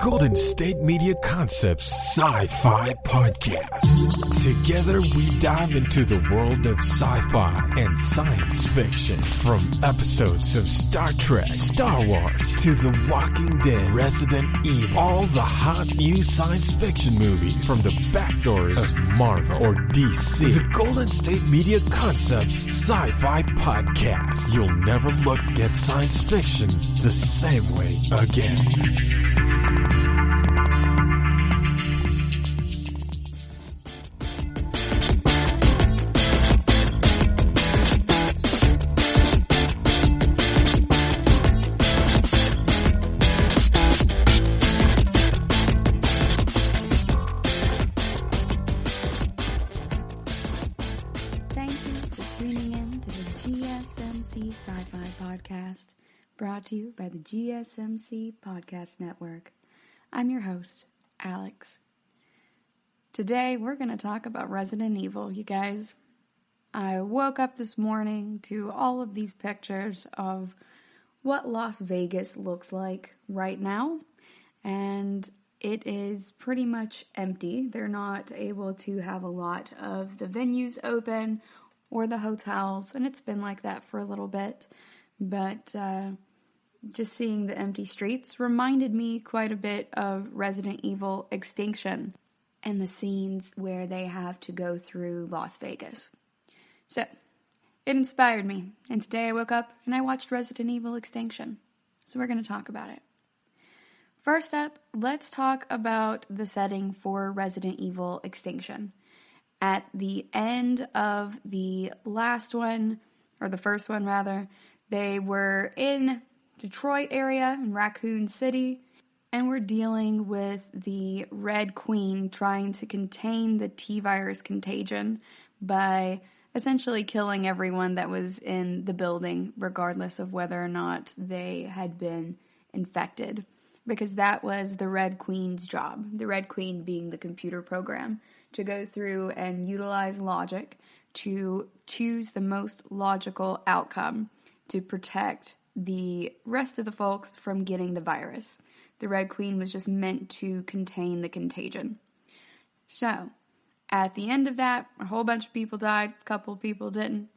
Golden State Media Concepts Sci-Fi Podcast. Together we dive into the world of sci-fi and science fiction. From episodes of Star Trek, Star Wars, to The Walking Dead, Resident Evil, all the hot new science fiction movies from the back doors of Marvel or DC. The Golden State Media Concepts Sci-Fi Podcast. You'll never look at science fiction the same way again. SciFi Podcast, brought to you by the GSMC Podcast Network. I'm your host, Alex. Today, we're going to talk about Resident Evil, you guys. I woke up this morning to all of these pictures of what Las Vegas looks like right now, and it is pretty much empty. They're not able to have a lot of the venues open or the hotels, and it's been like that for a little bit, but just seeing the empty streets reminded me quite a bit of Resident Evil Extinction and the scenes where they have to go through Las Vegas. So, it inspired me, and today I woke up and I watched Resident Evil Extinction, so we're going to talk about it. First up, let's talk about the setting for Resident Evil Extinction. At the end of the last one, or the first one rather, they were in Detroit area, in Raccoon City, and were dealing with the Red Queen trying to contain the T-virus contagion by essentially killing everyone that was in the building, regardless of whether or not they had been infected. Because that was the Red Queen's job, the Red Queen being the computer program, to go through and utilize logic to choose the most logical outcome to protect the rest of the folks from getting the virus. The Red Queen was just meant to contain the contagion. So, at the end of that, a whole bunch of people died, a couple of people didn't,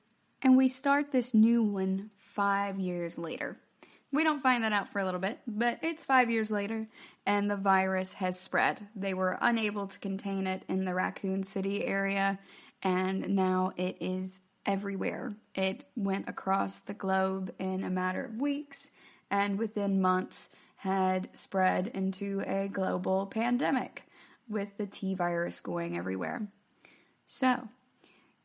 and we start this new one 5 years later. We don't find that out for a little bit, but it's 5 years later, and the virus has spread. They were unable to contain it in the Raccoon City area, and now it is everywhere. It went across the globe in a matter of weeks, and within months had spread into a global pandemic, with the T-virus going everywhere. So,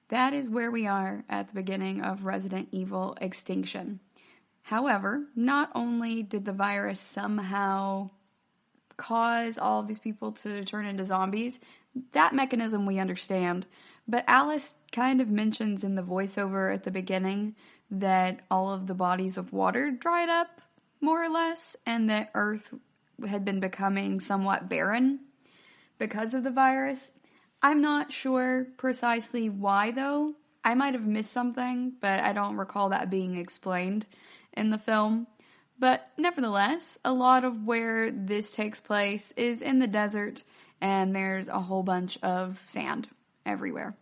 that is where we are at the beginning of Resident Evil Extinction. However, not only did the virus somehow cause all of these people to turn into zombies, that mechanism we understand, but Alice kind of mentions in the voiceover at the beginning that all of the bodies of water dried up, more or less, and that Earth had been becoming somewhat barren because of the virus. I'm not sure precisely why, though. I might have missed something, but I don't recall that being explained in the film. But nevertheless, a lot of where this takes place is in the desert, and there's a whole bunch of sand everywhere.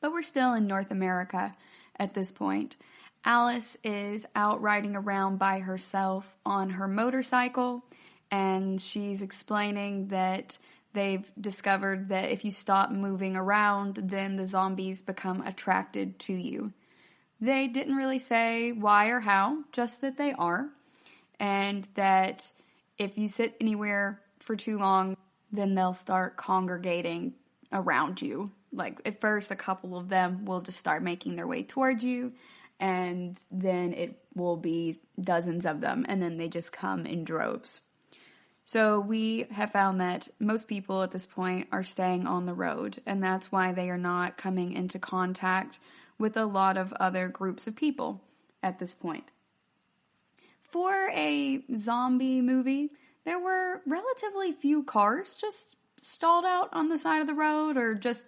But we're still in North America at this point. Alice is out riding around by herself on her motorcycle, and she's explaining that they've discovered that if you stop moving around, then the zombies become attracted to you. They didn't really say why or how, just that they are, and that if you sit anywhere for too long, then they'll start congregating around you. Like, at first, a couple of them will just start making their way towards you, and then it will be dozens of them, and then they just come in droves. So we have found that most people at this point are staying on the road, and that's why they are not coming into contact with a lot of other groups of people at this point. For a zombie movie, there were relatively few cars just stalled out on the side of the road or just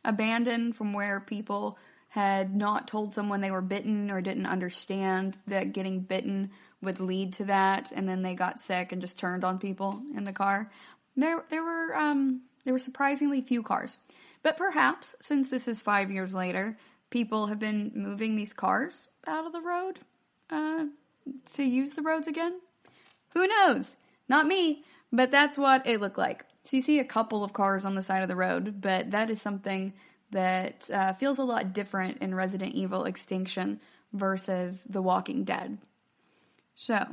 abandoned from where people had not told someone they were bitten or didn't understand that getting bitten would lead to that, and then they got sick and just turned on people in the car. There were surprisingly few cars. But perhaps, since this is 5 years later, people have been moving these cars out of the road to use the roads again. Who knows? Not me, but that's what it looked like. So you see a couple of cars on the side of the road, but that is something that feels a lot different in Resident Evil Extinction versus The Walking Dead. So,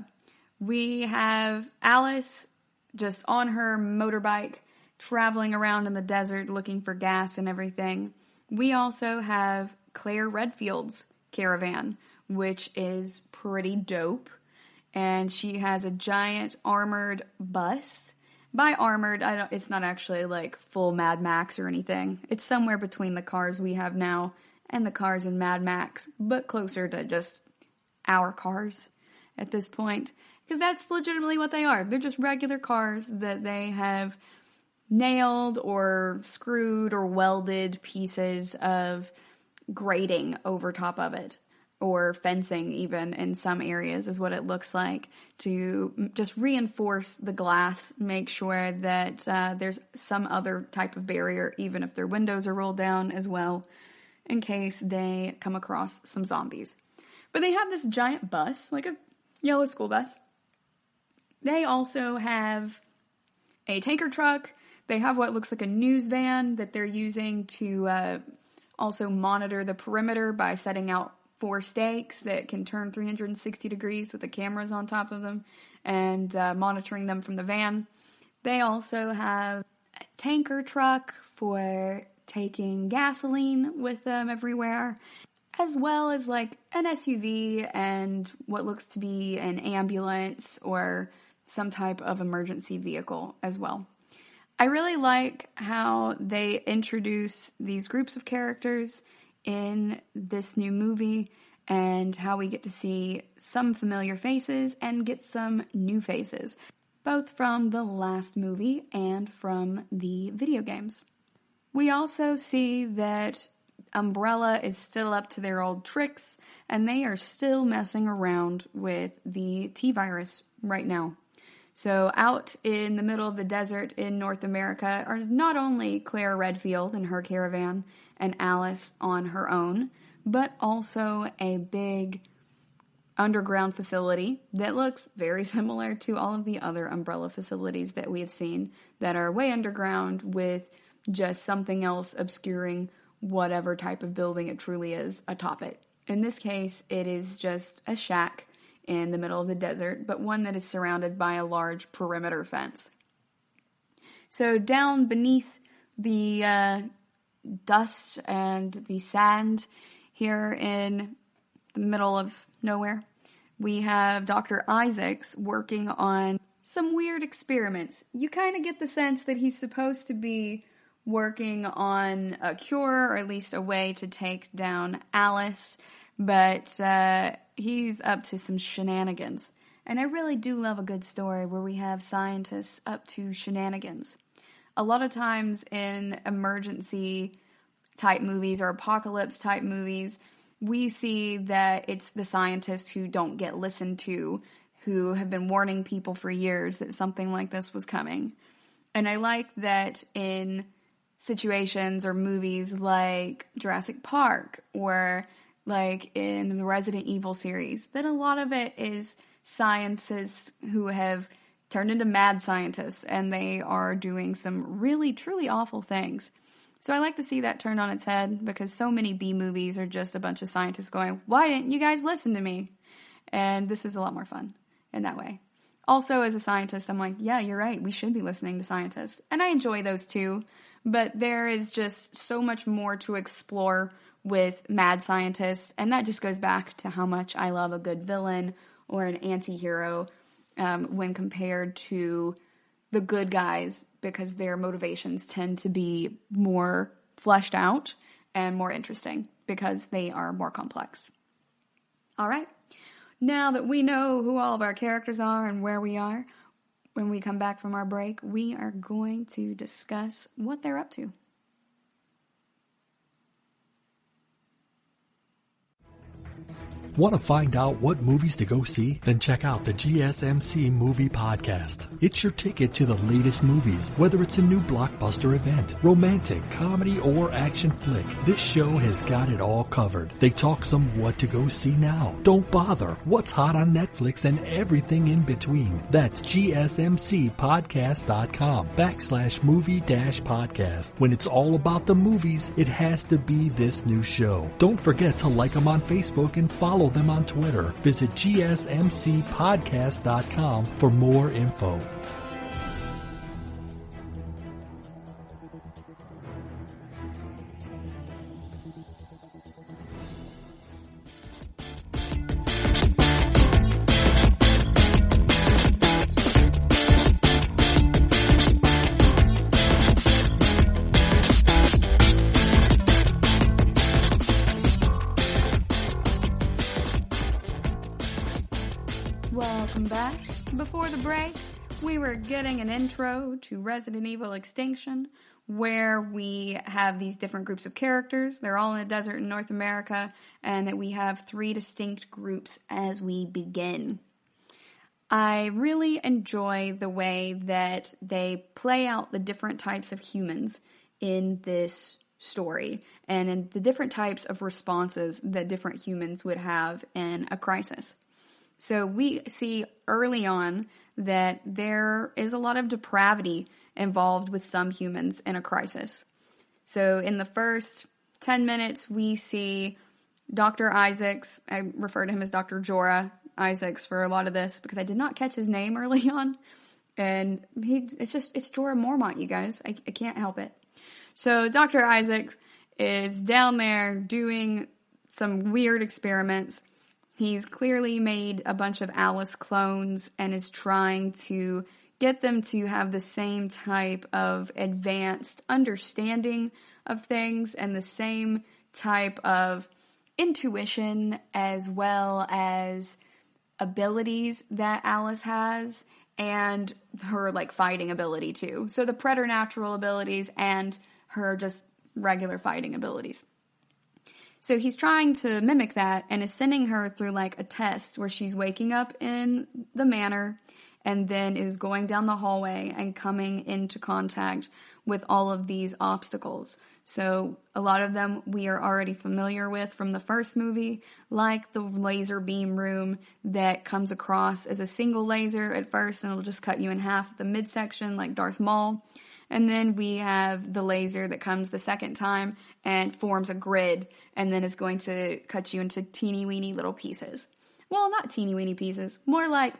we have Alice just on her motorbike, traveling around in the desert looking for gas and everything. We also have Claire Redfield's caravan, which is pretty dope. And she has a giant armored bus. By armored, it's not actually like full Mad Max or anything. It's somewhere between the cars we have now and the cars in Mad Max, but closer to just our cars at this point. Because that's legitimately what they are. They're just regular cars that they have nailed or screwed or welded pieces of grating over top of it. Or fencing even in some areas is what it looks like, to just reinforce the glass, make sure that there's some other type of barrier, even if their windows are rolled down as well, in case they come across some zombies. But they have this giant bus, like a yellow school bus. They also have a tanker truck. They have what looks like a news van that they're using to also monitor the perimeter by setting out 4 stakes that can turn 360 degrees with the cameras on top of them and monitoring them from the van. They also have a tanker truck for taking gasoline with them everywhere, as well as like an SUV and what looks to be an ambulance or some type of emergency vehicle as well. I really like how they introduce these groups of characters in this new movie and how we get to see some familiar faces and get some new faces, both from the last movie and from the video games. We also see that Umbrella is still up to their old tricks, and they are still messing around with the T-virus right now. So out in the middle of the desert in North America are not only Claire Redfield and her caravan and Alice on her own, but also a big underground facility that looks very similar to all of the other Umbrella facilities that we have seen that are way underground with just something else obscuring whatever type of building it truly is atop it. In this case, it is just a shack in the middle of the desert, but one that is surrounded by a large perimeter fence. So down beneath the dust and the sand here in the middle of nowhere, we have Dr. Isaacs working on some weird experiments. You kind of get the sense that he's supposed to be working on a cure, or at least a way to take down Alice, but he's up to some shenanigans. And I really do love a good story where we have scientists up to shenanigans. A lot of times in emergency type movies or apocalypse type movies, we see that it's the scientists who don't get listened to, who have been warning people for years that something like this was coming. And I like that in situations or movies like Jurassic Park or like in the Resident Evil series, that a lot of it is scientists who have turned into mad scientists and they are doing some really, truly awful things. So I like to see that turned on its head because so many B movies are just a bunch of scientists going, why didn't you guys listen to me? And this is a lot more fun in that way. Also, as a scientist, I'm like, yeah, you're right. We should be listening to scientists. And I enjoy those too. But there is just so much more to explore with mad scientists. And that just goes back to how much I love a good villain or an anti-hero when compared to the good guys, because their motivations tend to be more fleshed out and more interesting because they are more complex. All right. Now that we know who all of our characters are and where we are, when we come back from our break, we are going to discuss what they're up to. Want to find out what movies to go see? Then check out the GSMC Movie Podcast. It's your ticket to the latest movies, whether it's a new blockbuster event, romantic, comedy, or action flick. This show has got it all covered. They talk some what to go see now, don't bother, what's hot on Netflix, and everything in between. That's gsmcpodcast.com/movie-podcast. When it's all about the movies, it has to be this new show. Don't forget to like them on Facebook and follow them on Twitter. Visit gsmcpodcast.com for more info. Welcome back. Before the break, we were getting an intro to Resident Evil Extinction, where we have these different groups of characters. They're all in a desert in North America, and that we have 3 distinct groups as we begin. I really enjoy the way that they play out the different types of humans in this story, and in the different types of responses that different humans would have in a crisis. So we see early on that there is a lot of depravity involved with some humans in a crisis. So in the first 10 minutes, we see Dr. Isaacs. I refer to him as Dr. Jorah Isaacs for a lot of this because I did not catch his name early on. And it's Jorah Mormont, you guys. I can't help it. So Dr. Isaacs is down there doing some weird experiments. He's clearly made a bunch of Alice clones and is trying to get them to have the same type of advanced understanding of things and the same type of intuition as well as abilities that Alice has, and her fighting ability too. So the preternatural abilities and her just regular fighting abilities. So he's trying to mimic that and is sending her through a test where she's waking up in the manor and then is going down the hallway and coming into contact with all of these obstacles. So a lot of them we are already familiar with from the first movie, like the laser beam room that comes across as a single laser at first and it'll just cut you in half at the midsection like Darth Maul. And then we have the laser that comes the second time and forms a grid and then is going to cut you into teeny weeny little pieces. Well, not teeny weeny pieces, more like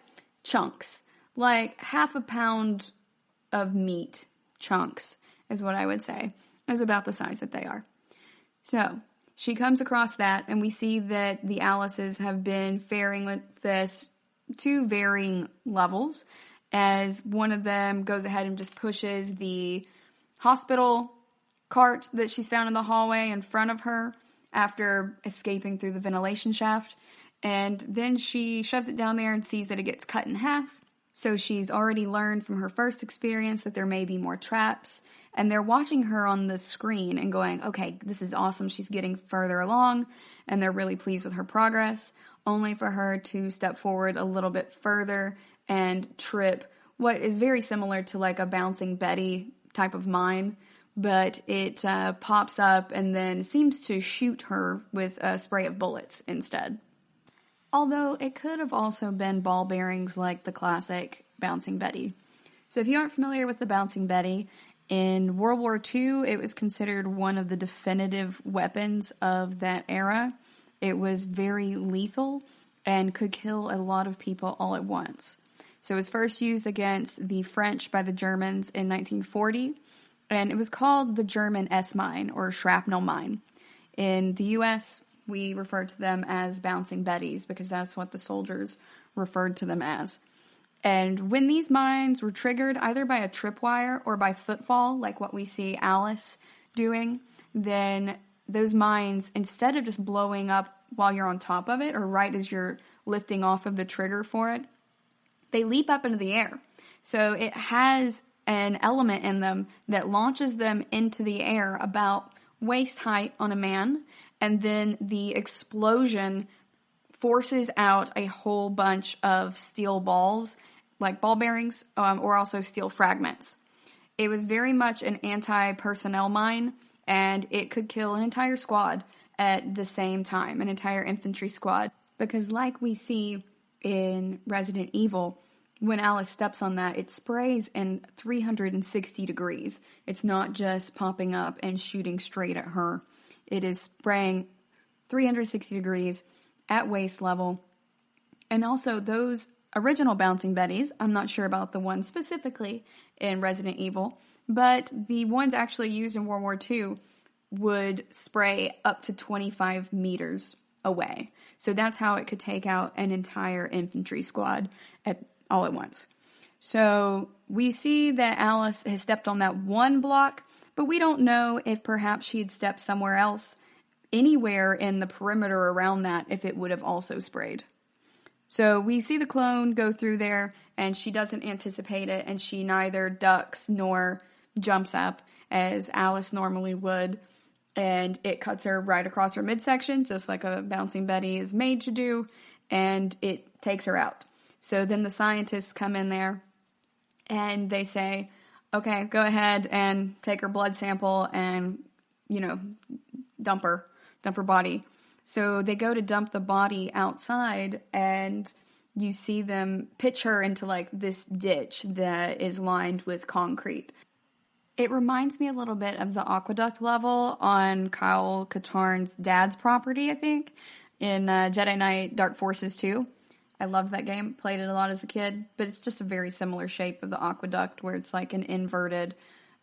chunks. Like half a pound of meat chunks is what I would say is about the size that they are. So she comes across that and we see that the Alices have been faring with this to varying levels, as one of them goes ahead and just pushes the hospital cart that she's found in the hallway in front of her after escaping through the ventilation shaft. And then she shoves it down there and sees that it gets cut in half. So she's already learned from her first experience that there may be more traps. And they're watching her on the screen and going, okay, this is awesome. She's getting further along. And they're really pleased with her progress, only for her to step forward a little bit further and trip what is very similar to a bouncing Betty type of mine, but it pops up and then seems to shoot her with a spray of bullets instead. Although it could have also been ball bearings like the classic bouncing Betty. So if you aren't familiar with the bouncing Betty, in World War II, it was considered one of the definitive weapons of that era. It was very lethal and could kill a lot of people all at once. So it was first used against the French by the Germans in 1940, and it was called the German S-mine, or shrapnel mine. In the U.S., we refer to them as bouncing Bettys, because that's what the soldiers referred to them as. And when these mines were triggered either by a tripwire or by footfall, like what we see Alice doing, then those mines, instead of just blowing up while you're on top of it, or right as you're lifting off of the trigger for it, they leap up into the air. So it has an element in them that launches them into the air about waist height on a man, and then the explosion forces out a whole bunch of steel balls, like ball bearings, or also steel fragments. It was very much an anti-personnel mine, and it could kill an entire squad at the same time, an entire infantry squad. Because like we see in Resident Evil, when Alice steps on that, it sprays in 360 degrees. It's not just popping up and shooting straight at her. It is spraying 360 degrees at waist level. And also those original bouncing Bettys, I'm not sure about the one specifically in Resident Evil, but the ones actually used in World War II would spray up to 25 meters away. So that's how it could take out an entire infantry squad all at once. So we see that Alice has stepped on that one block, but we don't know if perhaps she had stepped somewhere else, anywhere in the perimeter around that, if it would have also sprayed. So we see the clone go through there, and she doesn't anticipate it, and she neither ducks nor jumps up as Alice normally would, and it cuts her right across her midsection, just like a bouncing Betty is made to do, and it takes her out. So then the scientists come in there, and they say, okay, go ahead and take her blood sample and, dump her body. So they go to dump the body outside, and you see them pitch her into like this ditch that is lined with concrete. It reminds me a little bit of the aqueduct level on Kyle Katarn's dad's property, I think, in Jedi Knight Dark Forces 2. I loved that game, played it a lot as a kid, but it's just a very similar shape of the aqueduct where it's like an inverted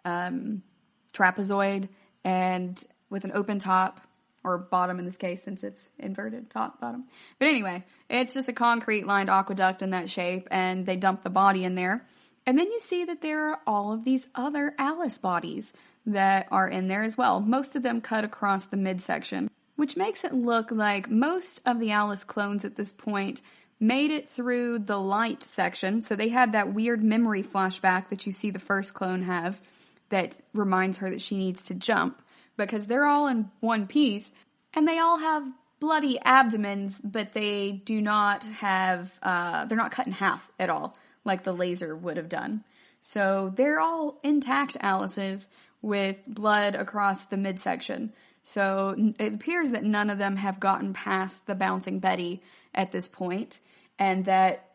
trapezoid and with an open top, or bottom in this case since it's inverted, top, bottom. But anyway, it's just a concrete lined aqueduct in that shape, and they dump the body in there. And then you see that there are all of these other Alice bodies that are in there as well. Most of them cut across the midsection, which makes it look like most of the Alice clones at this point made it through the light section. So they had that weird memory flashback that you see the first clone have that reminds her that she needs to jump, because they're all in one piece, and they all have bloody abdomens, but they do not have, they're not cut in half at all, like the laser would have done. So they're all intact Alices with blood across the midsection. So it appears that none of them have gotten past the bouncing Betty at this point, and that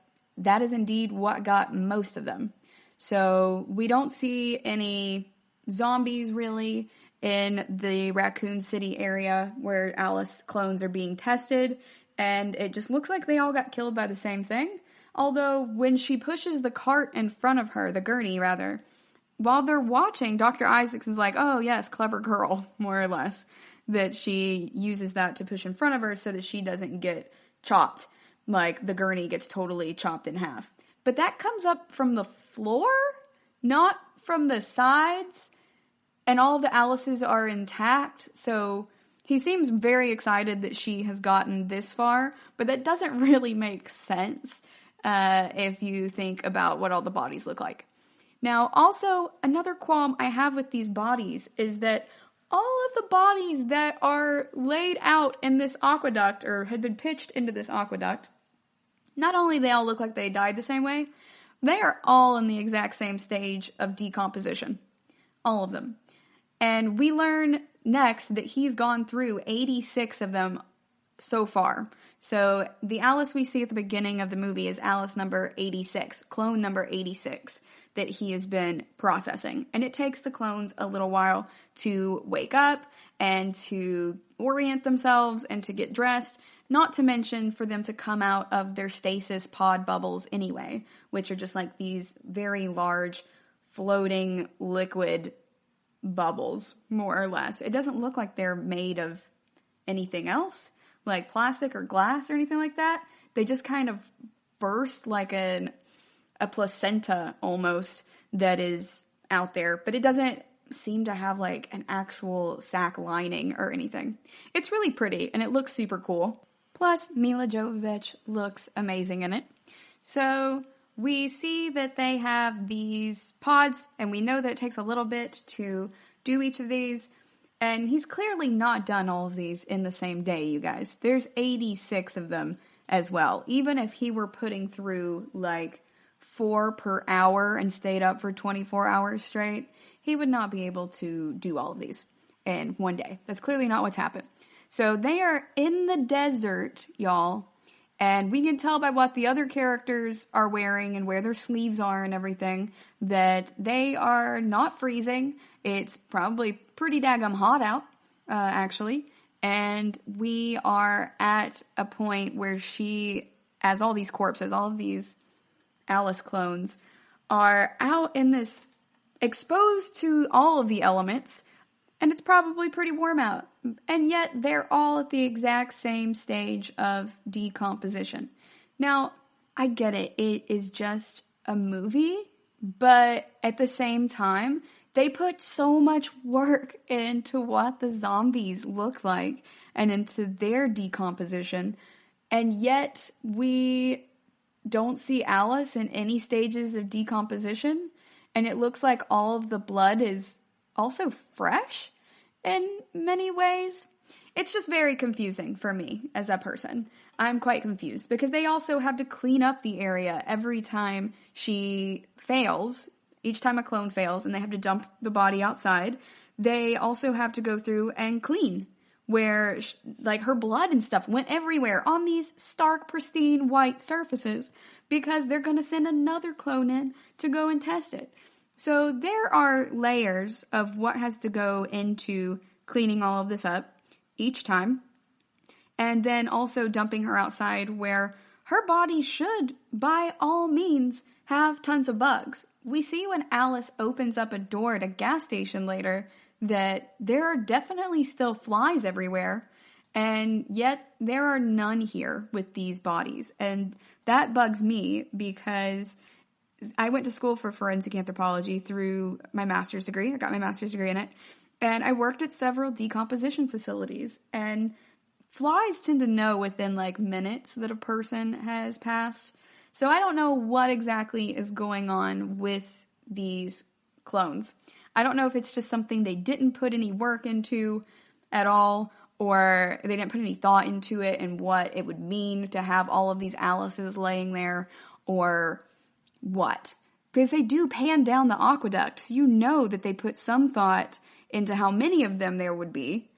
is indeed what got most of them. So we don't see any zombies really in the Raccoon City area where Alice clones are being tested, and it just looks like they all got killed by the same thing. Although when she pushes the cart in front of her, the gurney rather, while they're watching, Dr. Isaacs is like, oh yes, clever girl, more or less, that she uses that to push in front of her so that she doesn't get chopped, like the gurney gets totally chopped in half. But that comes up from the floor, not from the sides, and all of the Alices are intact, so he seems very excited that she has gotten this far, but that doesn't really make sense if you think about what all the bodies look like. Now, also, another qualm I have with these bodies is that all of the bodies that are laid out in this aqueduct, or had been pitched into this aqueduct, not only they all look like they died the same way, they are all in the exact same stage of decomposition. All of them. And we learn next that he's gone through 86 of them so far. So the Alice we see at the beginning of the movie is Alice number 86, clone number 86, that he has been processing. And it takes the clones a little while to wake up and to orient themselves and to get dressed, not to mention for them to come out of their stasis pod bubbles anyway, which are just like these very large floating liquid bubbles, more or less. It doesn't look like they're made of anything else, like plastic or glass or anything like that. They just kind of burst like a placenta almost that is out there, but it doesn't seem to have like an actual sac lining or anything. It's really pretty and it looks super cool. Plus, Mila Jovovich looks amazing in it. So we see that they have these pods, and we know that it takes a little bit to do each of these. And he's clearly not done all of these in the same day, you guys. There's 86 of them as well. Even if he were putting through like 4 per hour and stayed up for 24 hours straight, he would not be able to do all of these in one day. That's clearly not what's happened. So they are in the desert, y'all. And we can tell by what the other characters are wearing and where their sleeves are and everything that they are not freezing. It's probably pretty daggum hot out, actually. And we are at a point where she, as all these corpses, all of these Alice clones, are out in this, exposed to all of the elements, and it's probably pretty warm out. And yet they're all at the exact same stage of decomposition. Now, I get it. It is just a movie, but at the same time, they put so much work into what the zombies look like and into their decomposition. And yet we don't see Alice in any stages of decomposition. And it looks like all of the blood is also fresh in many ways. It's just very confusing for me as a person. I'm quite confused because they also have to clean up the area every time she fails. Each time a clone fails and they have to dump the body outside, they also have to go through and clean where like her blood and stuff went everywhere on these stark, pristine white surfaces because they're going to send another clone in to go and test it. So there are layers of what has to go into cleaning all of this up each time. And then also dumping her outside where her body should, by all means, have tons of bugs. We see when Alice opens up a door at a gas station later that there are definitely still flies everywhere. And yet there are none here with these bodies. And that bugs me because I went to school for forensic anthropology through my master's degree. I got my master's degree in it. And I worked at several decomposition facilities. And flies tend to know within like minutes that a person has passed. So I don't know what exactly is going on with these clones. I don't know if it's just something they didn't put any work into at all, or they didn't put any thought into it and what it would mean to have all of these Alices laying there, or what. Because they do pan down the aqueduct. So you know that they put some thought into how many of them there would be.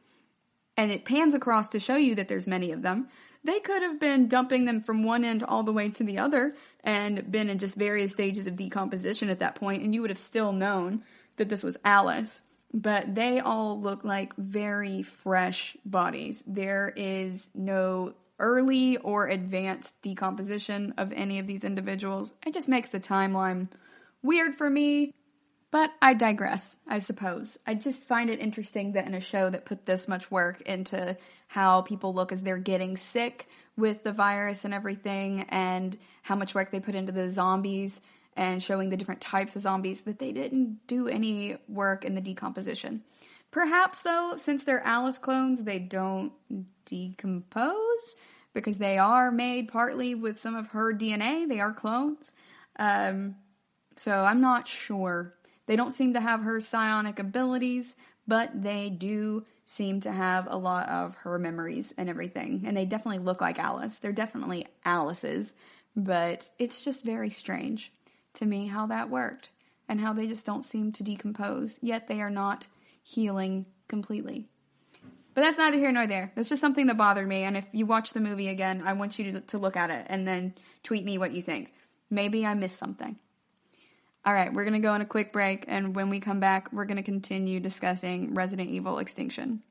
And it pans across to show you that there's many of them. They could have been dumping them from one end all the way to the other and been in just various stages of decomposition at that point, and you would have still known that this was Alice. But they all look like very fresh bodies. There is no early or advanced decomposition of any of these individuals. It just makes the timeline weird for me. But I digress, I suppose. I just find it interesting that in a show that put this much work into how people look as they're getting sick with the virus and everything, and how much work they put into the zombies and showing the different types of zombies, that they didn't do any work in the decomposition. Perhaps, though, since they're Alice clones, they don't decompose because they are made partly with some of her DNA. They are clones. So I'm not sure. They don't seem to have her psionic abilities, but they do seem to have a lot of her memories and everything. And they definitely look like Alice. They're definitely Alice's, but it's just very strange to me how that worked and how they just don't seem to decompose, yet they are not healing completely. But that's neither here nor there. That's just something that bothered me, and if you watch the movie again, I want you to look at it and then tweet me what you think. Maybe I missed something. All right, we're going to go on a quick break, and when we come back, we're going to continue discussing Resident Evil Extinction.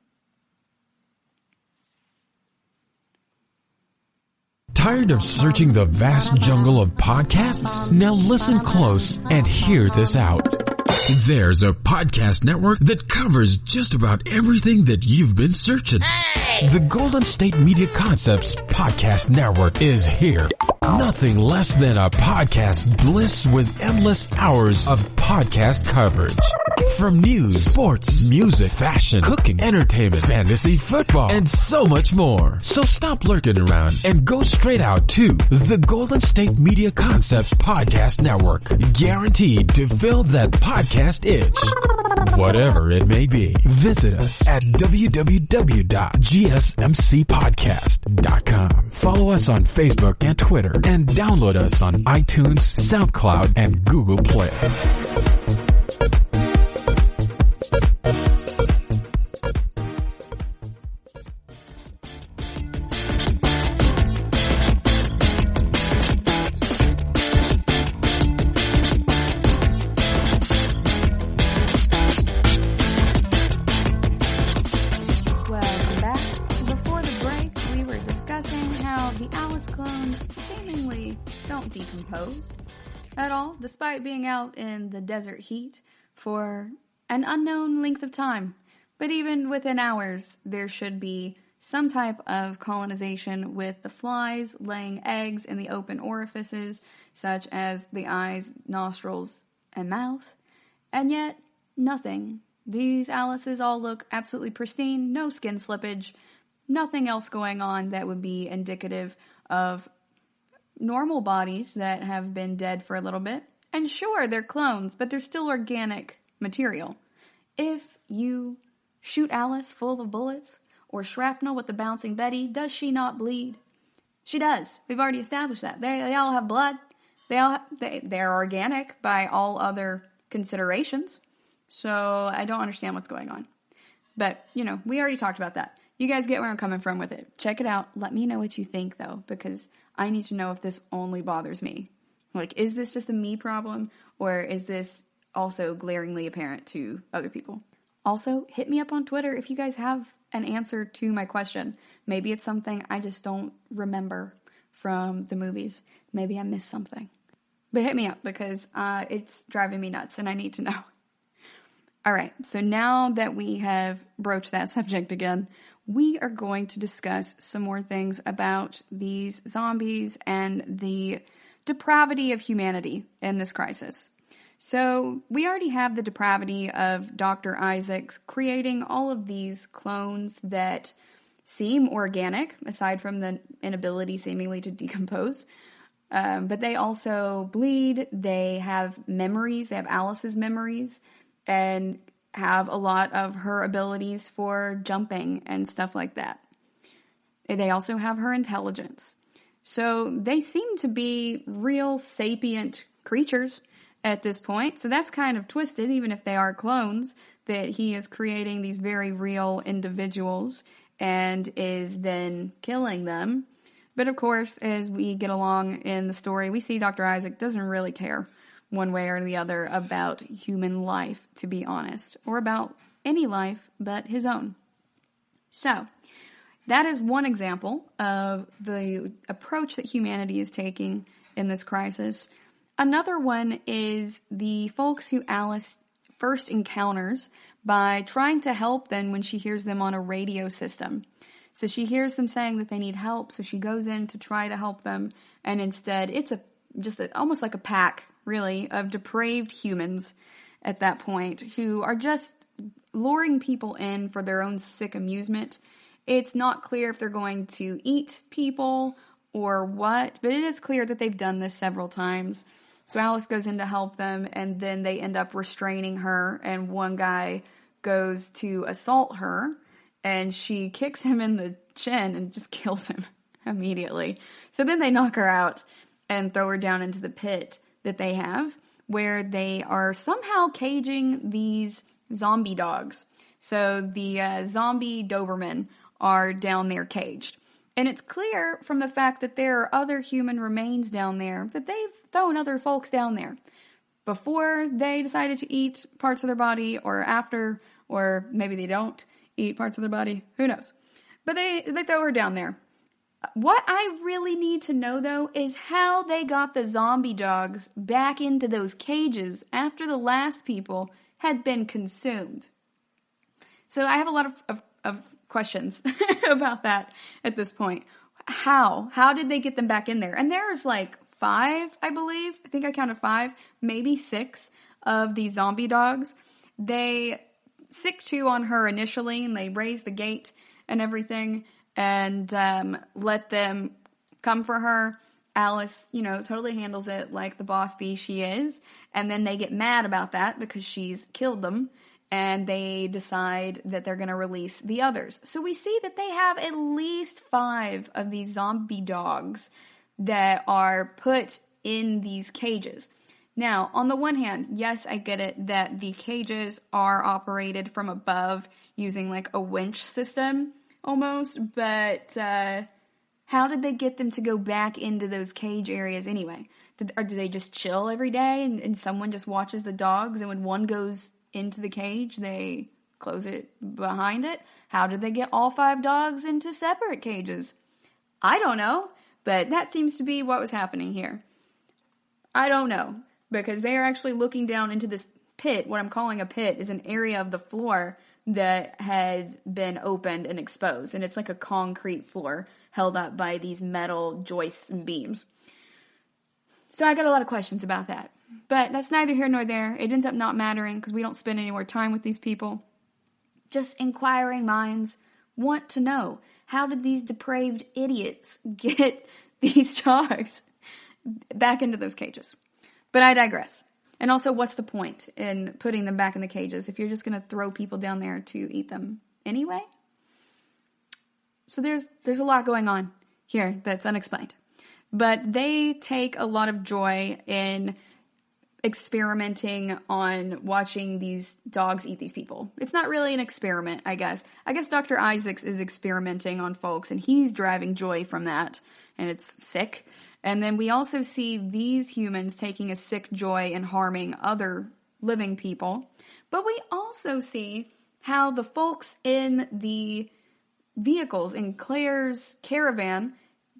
Tired of searching the vast jungle of podcasts? Now listen close and hear this out. There's a podcast network that covers just about everything that you've been searching. Hey! The Golden State Media Concepts Podcast Network is here. Nothing less than a podcast bliss with endless hours of podcast coverage. From news, sports, music, fashion, cooking, entertainment, fantasy, football, and so much more. So stop lurking around and go straight out to the Golden State Media Concepts Podcast Network. Guaranteed to fill that podcast itch. Whatever it may be, visit us at www.gsmcpodcast.com. Follow us on Facebook and Twitter, and download us on iTunes, SoundCloud, and Google Play. Decompose at all, despite being out in the desert heat for an unknown length of time. But even within hours, there should be some type of colonization, with the flies laying eggs in the open orifices, such as the eyes, nostrils, and mouth. And yet, nothing. These Alices all look absolutely pristine, no skin slippage, nothing else going on that would be indicative of normal bodies that have been dead for a little bit. And sure, they're clones, but they're still organic material. If you shoot Alice full of bullets or shrapnel with the bouncing Betty, does she not bleed? She does. We've already established that. They all have blood. They're organic by all other considerations. So I don't understand what's going on. But, we already talked about that. You guys get where I'm coming from with it. Check it out. Let me know what you think, though, because I need to know if this only bothers me. Like, is this just a me problem, or is this also glaringly apparent to other people? Also, hit me up on Twitter if you guys have an answer to my question. Maybe it's something I just don't remember from the movies. Maybe I missed something. But hit me up, because it's driving me nuts and I need to know. All right, so now that we have broached that subject again, we are going to discuss some more things about these zombies and the depravity of humanity in this crisis. So we already have the depravity of Dr. Isaac creating all of these clones that seem organic, aside from the inability seemingly to decompose. But they also bleed, they have memories, they have Alice's memories, and have a lot of her abilities for jumping and stuff like that. They also have her intelligence. So they seem to be real sapient creatures at this point. So that's kind of twisted, even if they are clones, that he is creating these very real individuals and is then killing them. But of course, as we get along in the story, we see Dr. Isaac doesn't really care one way or the other about human life, to be honest, or about any life but his own. So, that is one example of the approach that humanity is taking in this crisis. Another one is the folks who Alice first encounters by trying to help them when she hears them on a radio system. So she hears them saying that they need help, so she goes in to try to help them, and instead it's almost like a pack, really, of depraved humans at that point who are just luring people in for their own sick amusement. It's not clear if they're going to eat people or what, but it is clear that they've done this several times. So Alice goes in to help them, and then they end up restraining her, and one guy goes to assault her, and she kicks him in the chin and just kills him immediately. So then they knock her out and throw her down into the pit that they have, where they are somehow caging these zombie dogs. So the zombie Doberman are down there caged. And it's clear from the fact that there are other human remains down there that they've thrown other folks down there before they decided to eat parts of their body, or after, or maybe they don't eat parts of their body. Who knows? But they throw her down there. What I really need to know, though, is how they got the zombie dogs back into those cages after the last people had been consumed. So I have a lot of questions about that at this point. How? How did they get them back in there? And there's like 5, I believe. I think I counted 5, maybe 6 of these zombie dogs. They sick 2 on her initially, and they raise the gate and everything, and let them come for her. Alice, totally handles it like the boss bee she is. And then they get mad about that because she's killed them. and they decide that they're going to release the others. So we see that they have at least 5 of these zombie dogs that are put in these cages. Now, on the one hand, yes, I get it that the cages are operated from above using like a winch system almost, but how did they get them to go back into those cage areas anyway? Or do they just chill every day and someone just watches the dogs, and when one goes into the cage, they close it behind it? How did they get all 5 dogs into separate cages? I don't know, but that seems to be what was happening here. I don't know, because they are actually looking down into this pit. What I'm calling a pit is an area of the floor that has been opened and exposed, and it's like a concrete floor held up by these metal joists and beams. So I got a lot of questions about that. But that's neither here nor there. It ends up not mattering because we don't spend any more time with these people. Just inquiring minds want to know, how did these depraved idiots get these dogs back into those cages? But I digress. And also, what's the point in putting them back in the cages if you're just going to throw people down there to eat them anyway? So there's a lot going on here that's unexplained. But they take a lot of joy in experimenting on watching these dogs eat these people. It's not really an experiment, I guess. I guess Dr. Isaacs is experimenting on folks, and he's driving joy from that, and it's sick. And then we also see these humans taking a sick joy in harming other living people. But we also see how the folks in the vehicles in Claire's caravan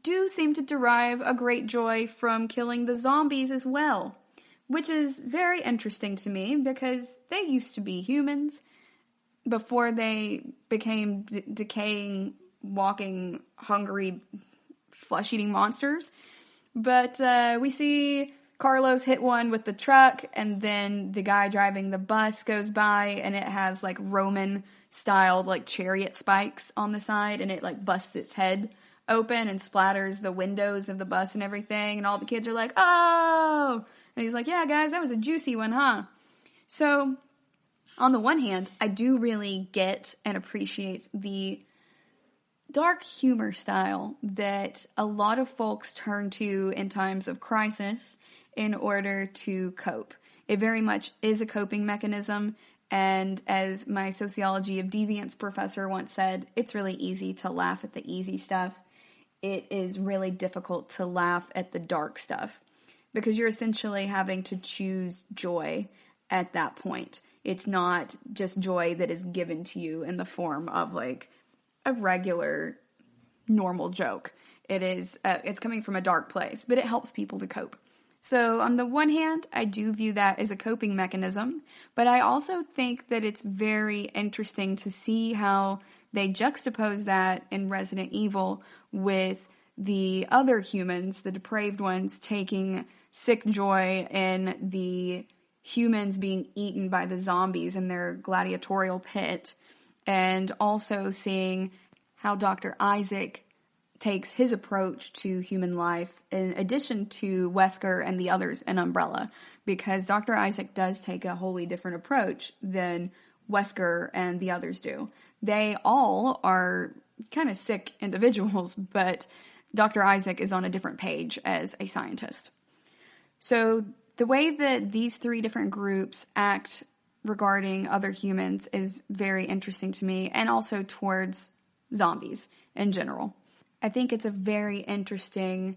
do seem to derive a great joy from killing the zombies as well, which is very interesting to me because they used to be humans before they became decaying, walking, hungry, flesh-eating monsters. But we see Carlos hit one with the truck, and then the guy driving the bus goes by, and it has like Roman-styled like chariot spikes on the side, and it like busts its head open and splatters the windows of the bus and everything, and all the kids are like, oh! And he's like, yeah, guys, that was a juicy one, huh? So, on the one hand, I do really get and appreciate the dark humor style that a lot of folks turn to in times of crisis in order to cope. It very much is a coping mechanism, and as my sociology of deviance professor once said, it's really easy to laugh at the easy stuff. It is really difficult to laugh at the dark stuff because you're essentially having to choose joy at that point. It's not just joy that is given to you in the form of like a regular normal joke. It's coming from a dark place, but it helps people to cope. So on the one hand, I do view that as a coping mechanism, but I also think that it's very interesting to see how they juxtapose that in Resident Evil with the other humans, the depraved ones, taking sick joy in the humans being eaten by the zombies in their gladiatorial pit, and also seeing how Dr. Isaac takes his approach to human life in addition to Wesker and the others in Umbrella, because Dr. Isaac does take a wholly different approach than Wesker and the others do. They all are kind of sick individuals, but Dr. Isaac is on a different page as a scientist. So the way that these 3 different groups act regarding other humans is very interesting to me, and also towards zombies in general. I think it's a very interesting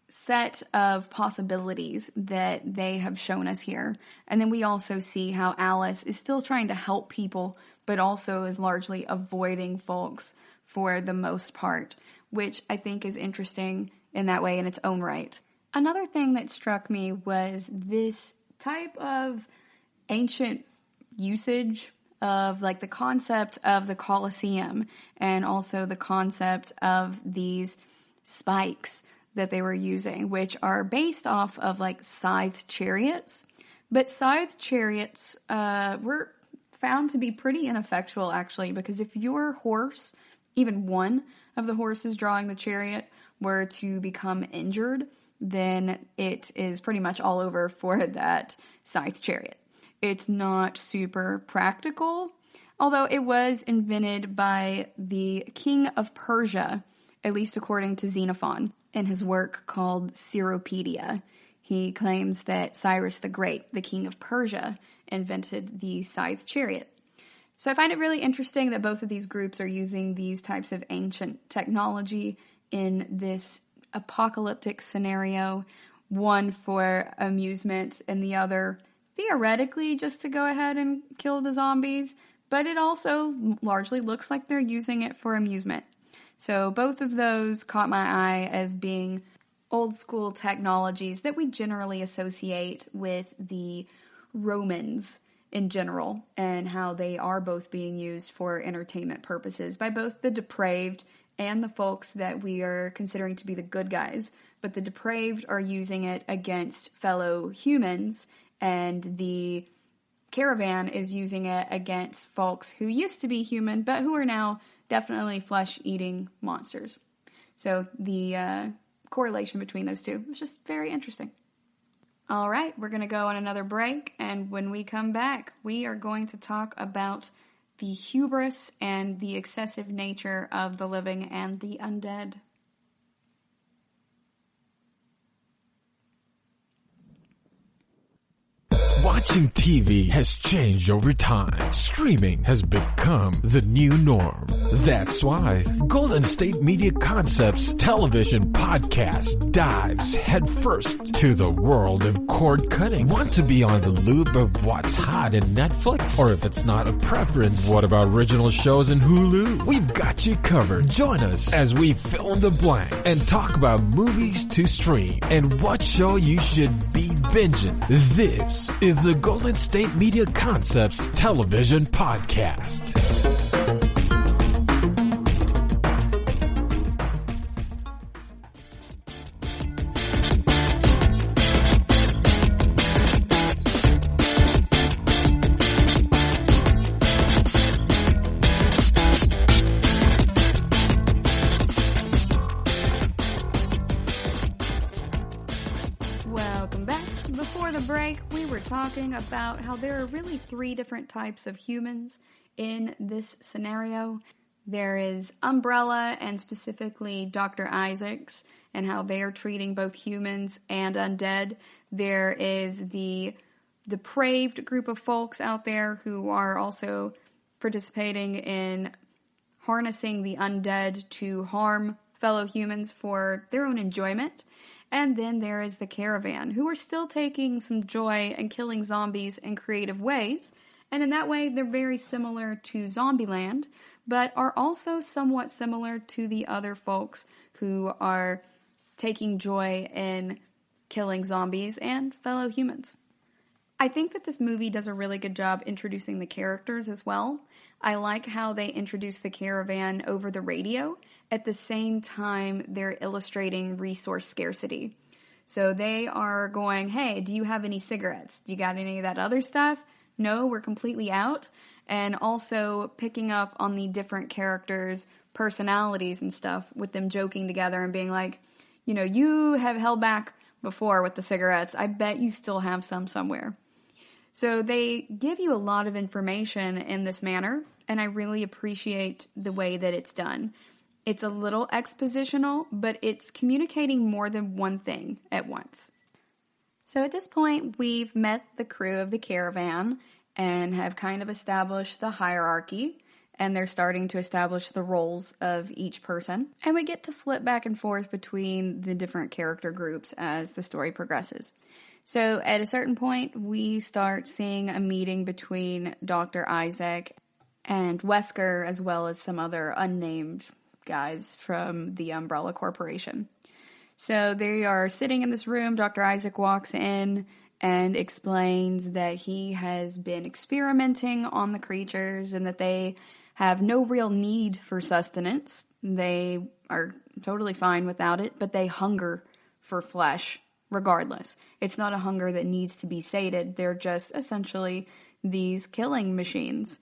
set of possibilities that they have shown us here. And then we also see how Alice is still trying to help people, but also is largely avoiding folks for the most part, which I think is interesting in that way in its own right. Another thing that struck me was this type of ancient usage of like the concept of the Colosseum, and also the concept of these spikes that they were using, which are based off of like scythe chariots. But scythe chariots were found to be pretty ineffectual, actually, because if your horse, even one of the horses drawing the chariot, were to become injured, then it is pretty much all over for that scythe chariot. It's not super practical, although it was invented by the king of Persia, at least according to Xenophon, in his work called Cyropedia. He claims that Cyrus the Great, the king of Persia, invented the scythe chariot. So I find it really interesting that both of these groups are using these types of ancient technology in this apocalyptic scenario, one for amusement and the other theoretically just to go ahead and kill the zombies, but it also largely looks like they're using it for amusement. So both of those caught my eye as being old school technologies that we generally associate with the Romans in general, and how they are both being used for entertainment purposes by both the depraved and the folks that we are considering to be the good guys. But the depraved are using it against fellow humans, and the caravan is using it against folks who used to be human, but who are now definitely flesh-eating monsters. So the correlation between those two is just very interesting. All right, we're going to go on another break, and when we come back, we are going to talk about the hubris and the excessive nature of the living and the undead. Watching TV has changed over time. Streaming has become the new norm. That's why Golden State Media Concepts television podcast dives headfirst to the world of cord cutting. Want to be on the loop of what's hot in Netflix? Or if it's not a preference, what about original shows in Hulu? We've got you covered. Join us as we fill in the blanks and talk about movies to stream and what show you should be binging. This is the Golden State Media Concepts television podcast. Welcome back. Before the break, we were talking about how there are really three different types of humans in this scenario. There is Umbrella, and specifically Dr. Isaacs, and how they are treating both humans and undead. There is the depraved group of folks out there who are also participating in harnessing the undead to harm fellow humans for their own enjoyment. And then there is the caravan, who are still taking some joy in killing zombies in creative ways. And in that way, they're very similar to Zombieland, but are also somewhat similar to the other folks who are taking joy in killing zombies and fellow humans. I think that this movie does a really good job introducing the characters as well. I like how they introduce the caravan over the radio. At the same time, they're illustrating resource scarcity. So they are going, hey, do you have any cigarettes? Do you got any of that other stuff? No, we're completely out. And also picking up on the different characters' personalities and stuff, with them joking together and being like, you know, you have held back before with the cigarettes. I bet you still have some somewhere. So they give you a lot of information in this manner, and I really appreciate the way that it's done. It's a little expositional, but it's communicating more than one thing at once. So at this point, we've met the crew of the caravan and have kind of established the hierarchy, and they're starting to establish the roles of each person. And we get to flip back and forth between the different character groups as the story progresses. So at a certain point, we start seeing a meeting between Dr. Isaac and Wesker, as well as some other unnamed guys from the Umbrella Corporation. So they are sitting in this room. Dr. Isaac walks in and explains that he has been experimenting on the creatures and that they have no real need for sustenance. They are totally fine without it, but they hunger for flesh regardless. It's not a hunger that needs to be sated. They're just essentially these killing machines.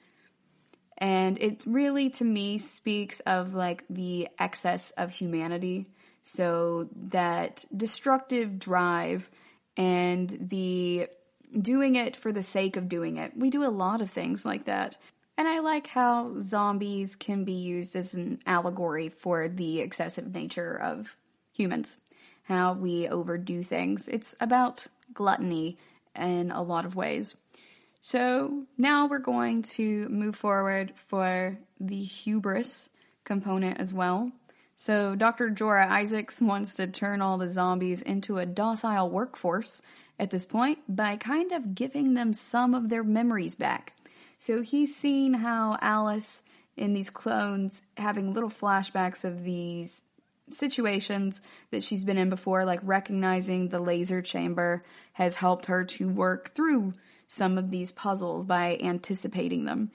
And it really, to me, speaks of like the excess of humanity. So that destructive drive and the doing it for the sake of doing it. We do a lot of things like that. And I like how zombies can be used as an allegory for the excessive nature of humans, how we overdo things. It's about gluttony in a lot of ways. So now we're going to move forward for the hubris component as well. So Dr. Jorah Isaacs wants to turn all the zombies into a docile workforce at this point by kind of giving them some of their memories back. So he's seen how Alice in these clones having little flashbacks of these situations that she's been in before, like recognizing the laser chamber has helped her to work through some of these puzzles by anticipating them.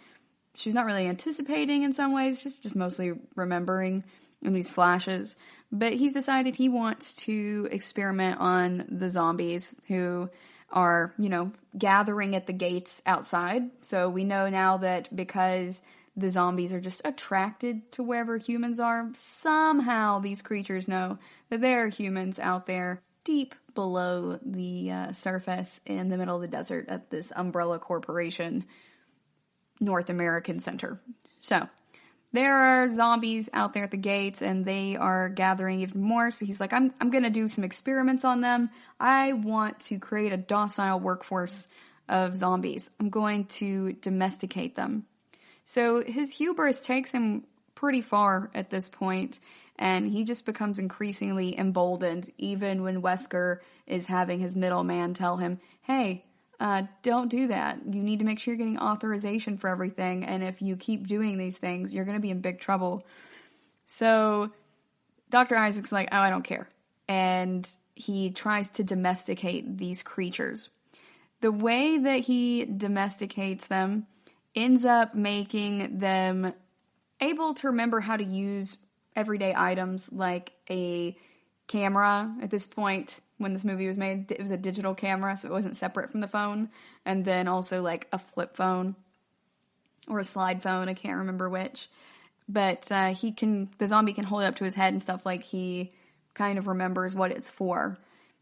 She's not really anticipating in some ways, just mostly remembering in these flashes. But he's decided he wants to experiment on the zombies who are, gathering at the gates outside. So we know now that because the zombies are just attracted to wherever humans are, somehow these creatures know that there are humans out there deep below the surface in the middle of the desert at this umbrella corporation North American center. So there are zombies out there at the gates, and they are gathering even more. So he's like, I'm going to do some experiments on them. I want to create a docile workforce of zombies. I'm going to domesticate them. So his hubris takes him pretty far at this point, and he just becomes increasingly emboldened, even when Wesker is having his middleman tell him, hey, don't do that. You need to make sure you're getting authorization for everything, and if you keep doing these things, you're going to be in big trouble. So Dr. Isaac's like, oh, I don't care. And he tries to domesticate these creatures. The way that he domesticates them ends up making them able to remember how to use everyday items like a camera. At this point, when this movie was made, it was a digital camera, so it wasn't separate from the phone. And then also like a flip phone or a slide phone, I can't remember which. But the zombie can hold it up to his head and stuff, like he kind of remembers what it's for.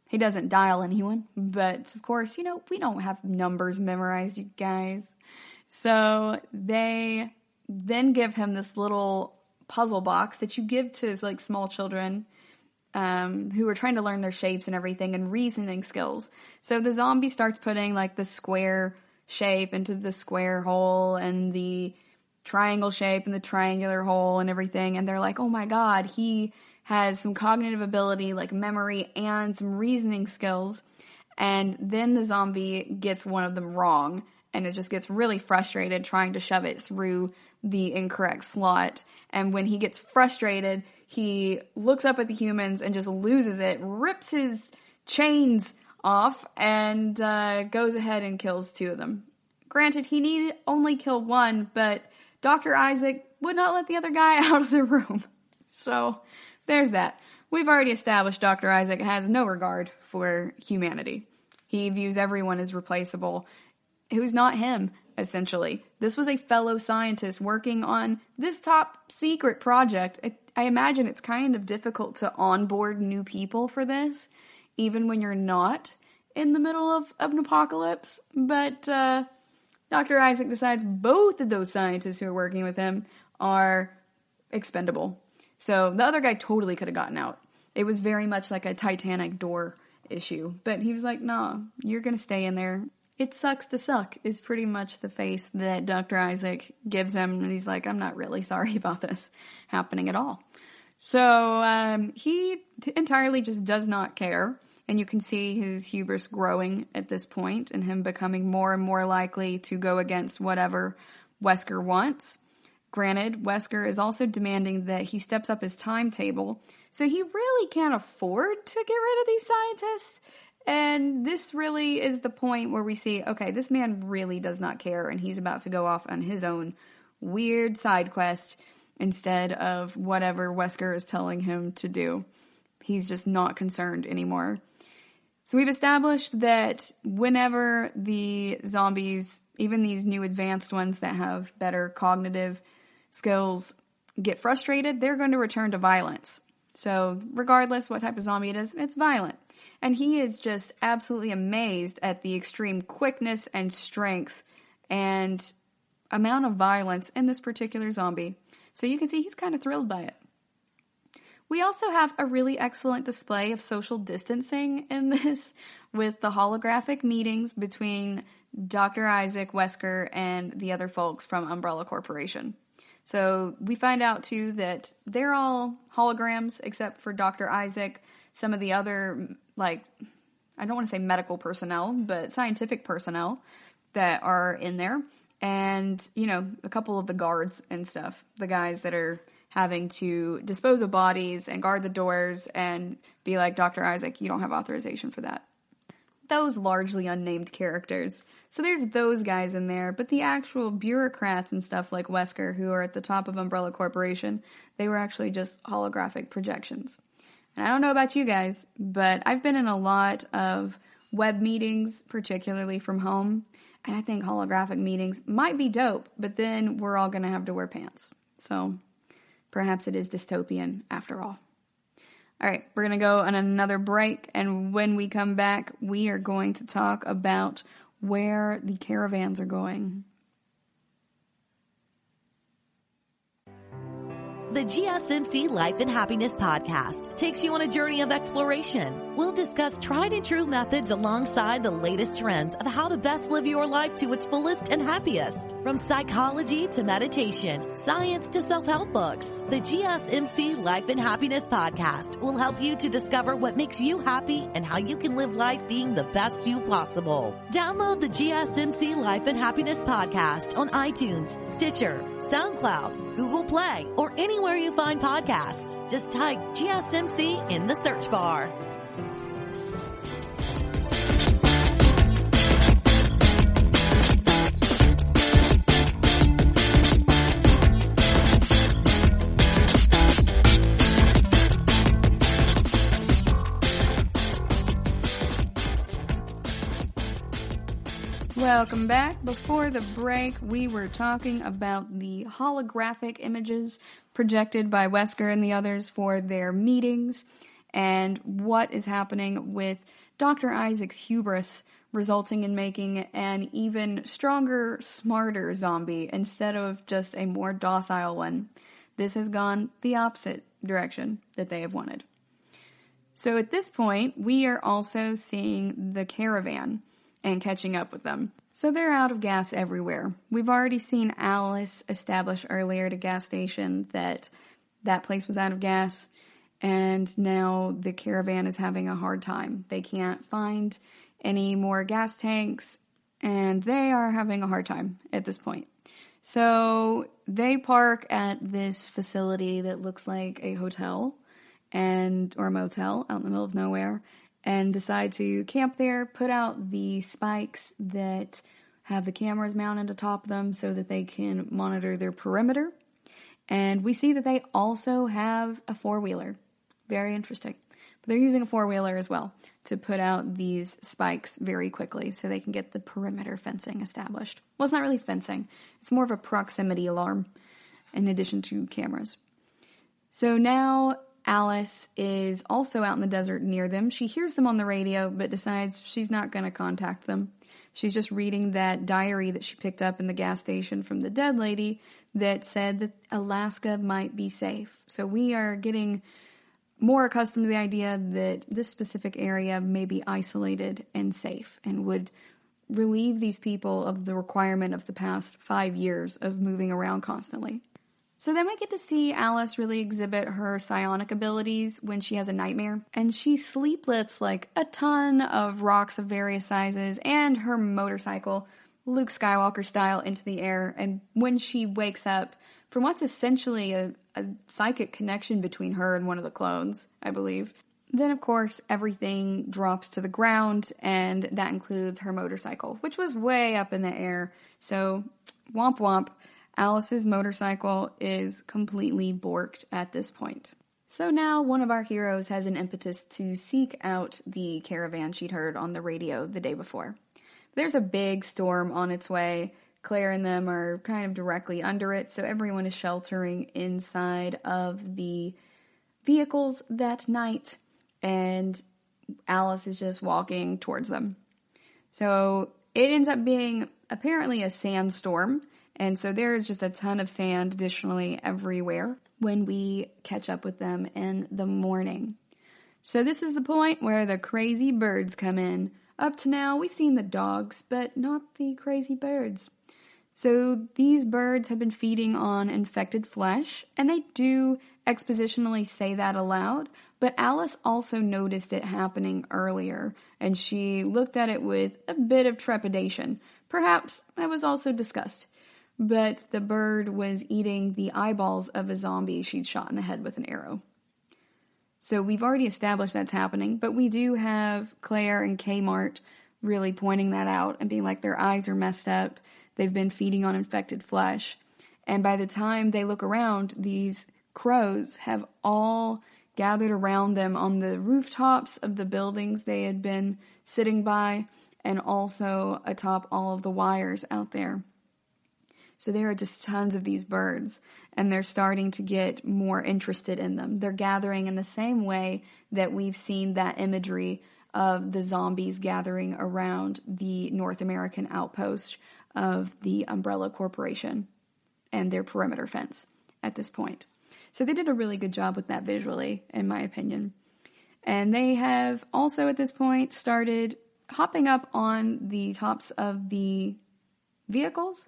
He doesn't dial anyone, but of course, we don't have numbers memorized, you guys. So they then give him this little puzzle box that you give to like small children who are trying to learn their shapes and everything and reasoning skills. So the zombie starts putting like the square shape into the square hole and the triangle shape in the triangular hole and everything. And they're like, oh my God, he has some cognitive ability, like memory and some reasoning skills. And then the zombie gets one of them wrong, and it just gets really frustrated trying to shove it through the incorrect slot. And when he gets frustrated, he looks up at the humans and just loses it, rips his chains off, and goes ahead and kills two of them. Granted, he needed only kill one, but Dr. Isaac would not let the other guy out of the room. So there's that. We've already established Dr. Isaac has no regard for humanity. He views everyone as replaceable. Who's not him, essentially. This was a fellow scientist working on this top secret project. I imagine it's kind of difficult to onboard new people for this, even when you're not in the middle of an apocalypse. But Dr. Isaac decides both of those scientists who are working with him are expendable. So the other guy totally could have gotten out. It was very much like a Titanic door issue. But he was like, nah, you're going to stay in there. It sucks to suck is pretty much the face that Dr. Isaac gives him. And he's like, I'm not really sorry about this happening at all. So he entirely just does not care. And you can see his hubris growing at this point and him becoming more and more likely to go against whatever Wesker wants. Granted, Wesker is also demanding that he steps up his timetable. So he really can't afford to get rid of these scientists. And this really is the point where we see, okay, this man really does not care, and he's about to go off on his own weird side quest instead of whatever Wesker is telling him to do. He's just not concerned anymore. So we've established that whenever the zombies, even these new advanced ones that have better cognitive skills, get frustrated, they're going to return to violence. So regardless what type of zombie it is, it's violent. And he is just absolutely amazed at the extreme quickness and strength and amount of violence in this particular zombie. So you can see he's kind of thrilled by it. We also have a really excellent display of social distancing in this, with the holographic meetings between Dr. Isaac, Wesker, and the other folks from Umbrella Corporation. So we find out, too, that they're all holograms except for Dr. Isaac. Some of the other, I don't want to say medical personnel, but scientific personnel that are in there. And, a couple of the guards and stuff. The guys that are having to dispose of bodies and guard the doors and be like, Dr. Isaac, you don't have authorization for that. Those largely unnamed characters. So there's those guys in there, but the actual bureaucrats and stuff like Wesker, who are at the top of Umbrella Corporation, they were actually just holographic projections. And I don't know about you guys, but I've been in a lot of web meetings, particularly from home, and I think holographic meetings might be dope, but then we're all going to have to wear pants. So perhaps it is dystopian after all. All right, we're going to go on another break, and when we come back, we are going to talk about where the caravans are going. The GSMC Life and Happiness podcast takes you on a journey of exploration. We'll discuss tried and true methods alongside the latest trends of how to best live your life to its fullest and happiest. From psychology to meditation, science to self-help books, the GSMC Life and Happiness podcast will help you to discover what makes you happy and how you can live life being the best you possible. Download the GSMC Life and Happiness podcast on iTunes, Stitcher, SoundCloud, Google Play, or anywhere you find podcasts. Just type GSMC in the search bar. Welcome back. Before the break, we were talking about the holographic images projected by Wesker and the others for their meetings and what is happening with Dr. Isaac's hubris resulting in making an even stronger, smarter zombie instead of just a more docile one. This has gone the opposite direction that they have wanted. So at this point, we are also seeing the caravan and catching up with them. So they're out of gas everywhere. We've already seen Alice establish earlier at a gas station that place was out of gas, and now the caravan is having a hard time. They can't find any more gas tanks, and they are having a hard time at this point. So they park at this facility that looks like a hotel or a motel out in the middle of nowhere, and decide to camp there, put out the spikes that have the cameras mounted atop them so that they can monitor their perimeter. And we see that they also have a four-wheeler. Very interesting. But they're using a four-wheeler as well to put out these spikes very quickly so they can get the perimeter fencing established. Well, it's not really fencing. It's more of a proximity alarm in addition to cameras. So now Alice is also out in the desert near them. She hears them on the radio, but decides she's not going to contact them. She's just reading that diary that she picked up in the gas station from the dead lady that said that Alaska might be safe. So we are getting more accustomed to the idea that this specific area may be isolated and safe and would relieve these people of the requirement of the past 5 years of moving around constantly. So then we get to see Alice really exhibit her psionic abilities when she has a nightmare. And she sleep lifts like a ton of rocks of various sizes and her motorcycle, Luke Skywalker style, into the air. And when she wakes up, from what's essentially a psychic connection between her and one of the clones, I believe, then of course everything drops to the ground, and that includes her motorcycle, which was way up in the air. So womp womp. Alice's motorcycle is completely borked at this point. So now one of our heroes has an impetus to seek out the caravan she'd heard on the radio the day before. There's a big storm on its way. Claire and them are kind of directly under it, so everyone is sheltering inside of the vehicles that night. And Alice is just walking towards them. So it ends up being apparently a sandstorm, and so there is just a ton of sand additionally everywhere when we catch up with them in the morning. So this is the point where the crazy birds come in. Up to now, we've seen the dogs, but not the crazy birds. So these birds have been feeding on infected flesh, and they do expositionally say that aloud, but Alice also noticed it happening earlier, and she looked at it with a bit of trepidation. Perhaps it was also disgust, but the bird was eating the eyeballs of a zombie she'd shot in the head with an arrow. So we've already established that's happening, but we do have Claire and Kmart really pointing that out and being like, their eyes are messed up. They've been feeding on infected flesh. And by the time they look around, these crows have all gathered around them on the rooftops of the buildings they had been sitting by, and also atop all of the wires out there. So there are just tons of these birds, and they're starting to get more interested in them. They're gathering in the same way that we've seen that imagery of the zombies gathering around the North American outpost of the Umbrella Corporation and their perimeter fence at this point. So they did a really good job with that visually, in my opinion. And they have also at this point started hopping up on the tops of the vehicles,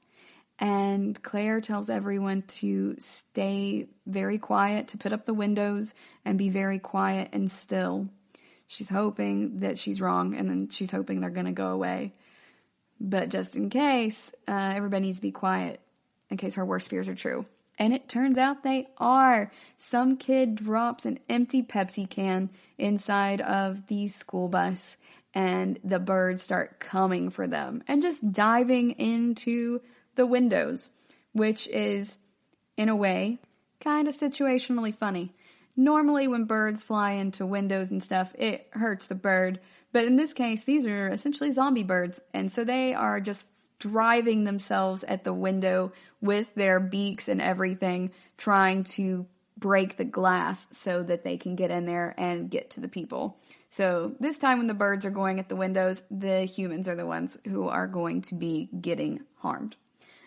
and Claire tells everyone to stay very quiet, to put up the windows and be very quiet and still. She's hoping that she's wrong, and then she's hoping they're going to go away. But just in case, everybody needs to be quiet, in case her worst fears are true. And it turns out they are. Some kid drops an empty Pepsi can inside of the school bus, and the birds start coming for them and just diving into the windows, which is, in a way, kind of situationally funny. Normally when birds fly into windows and stuff, it hurts the bird. But in this case, these are essentially zombie birds, and so they are just driving themselves at the window with their beaks and everything, trying to break the glass so that they can get in there and get to the people. So this time when the birds are going at the windows, the humans are the ones who are going to be getting harmed.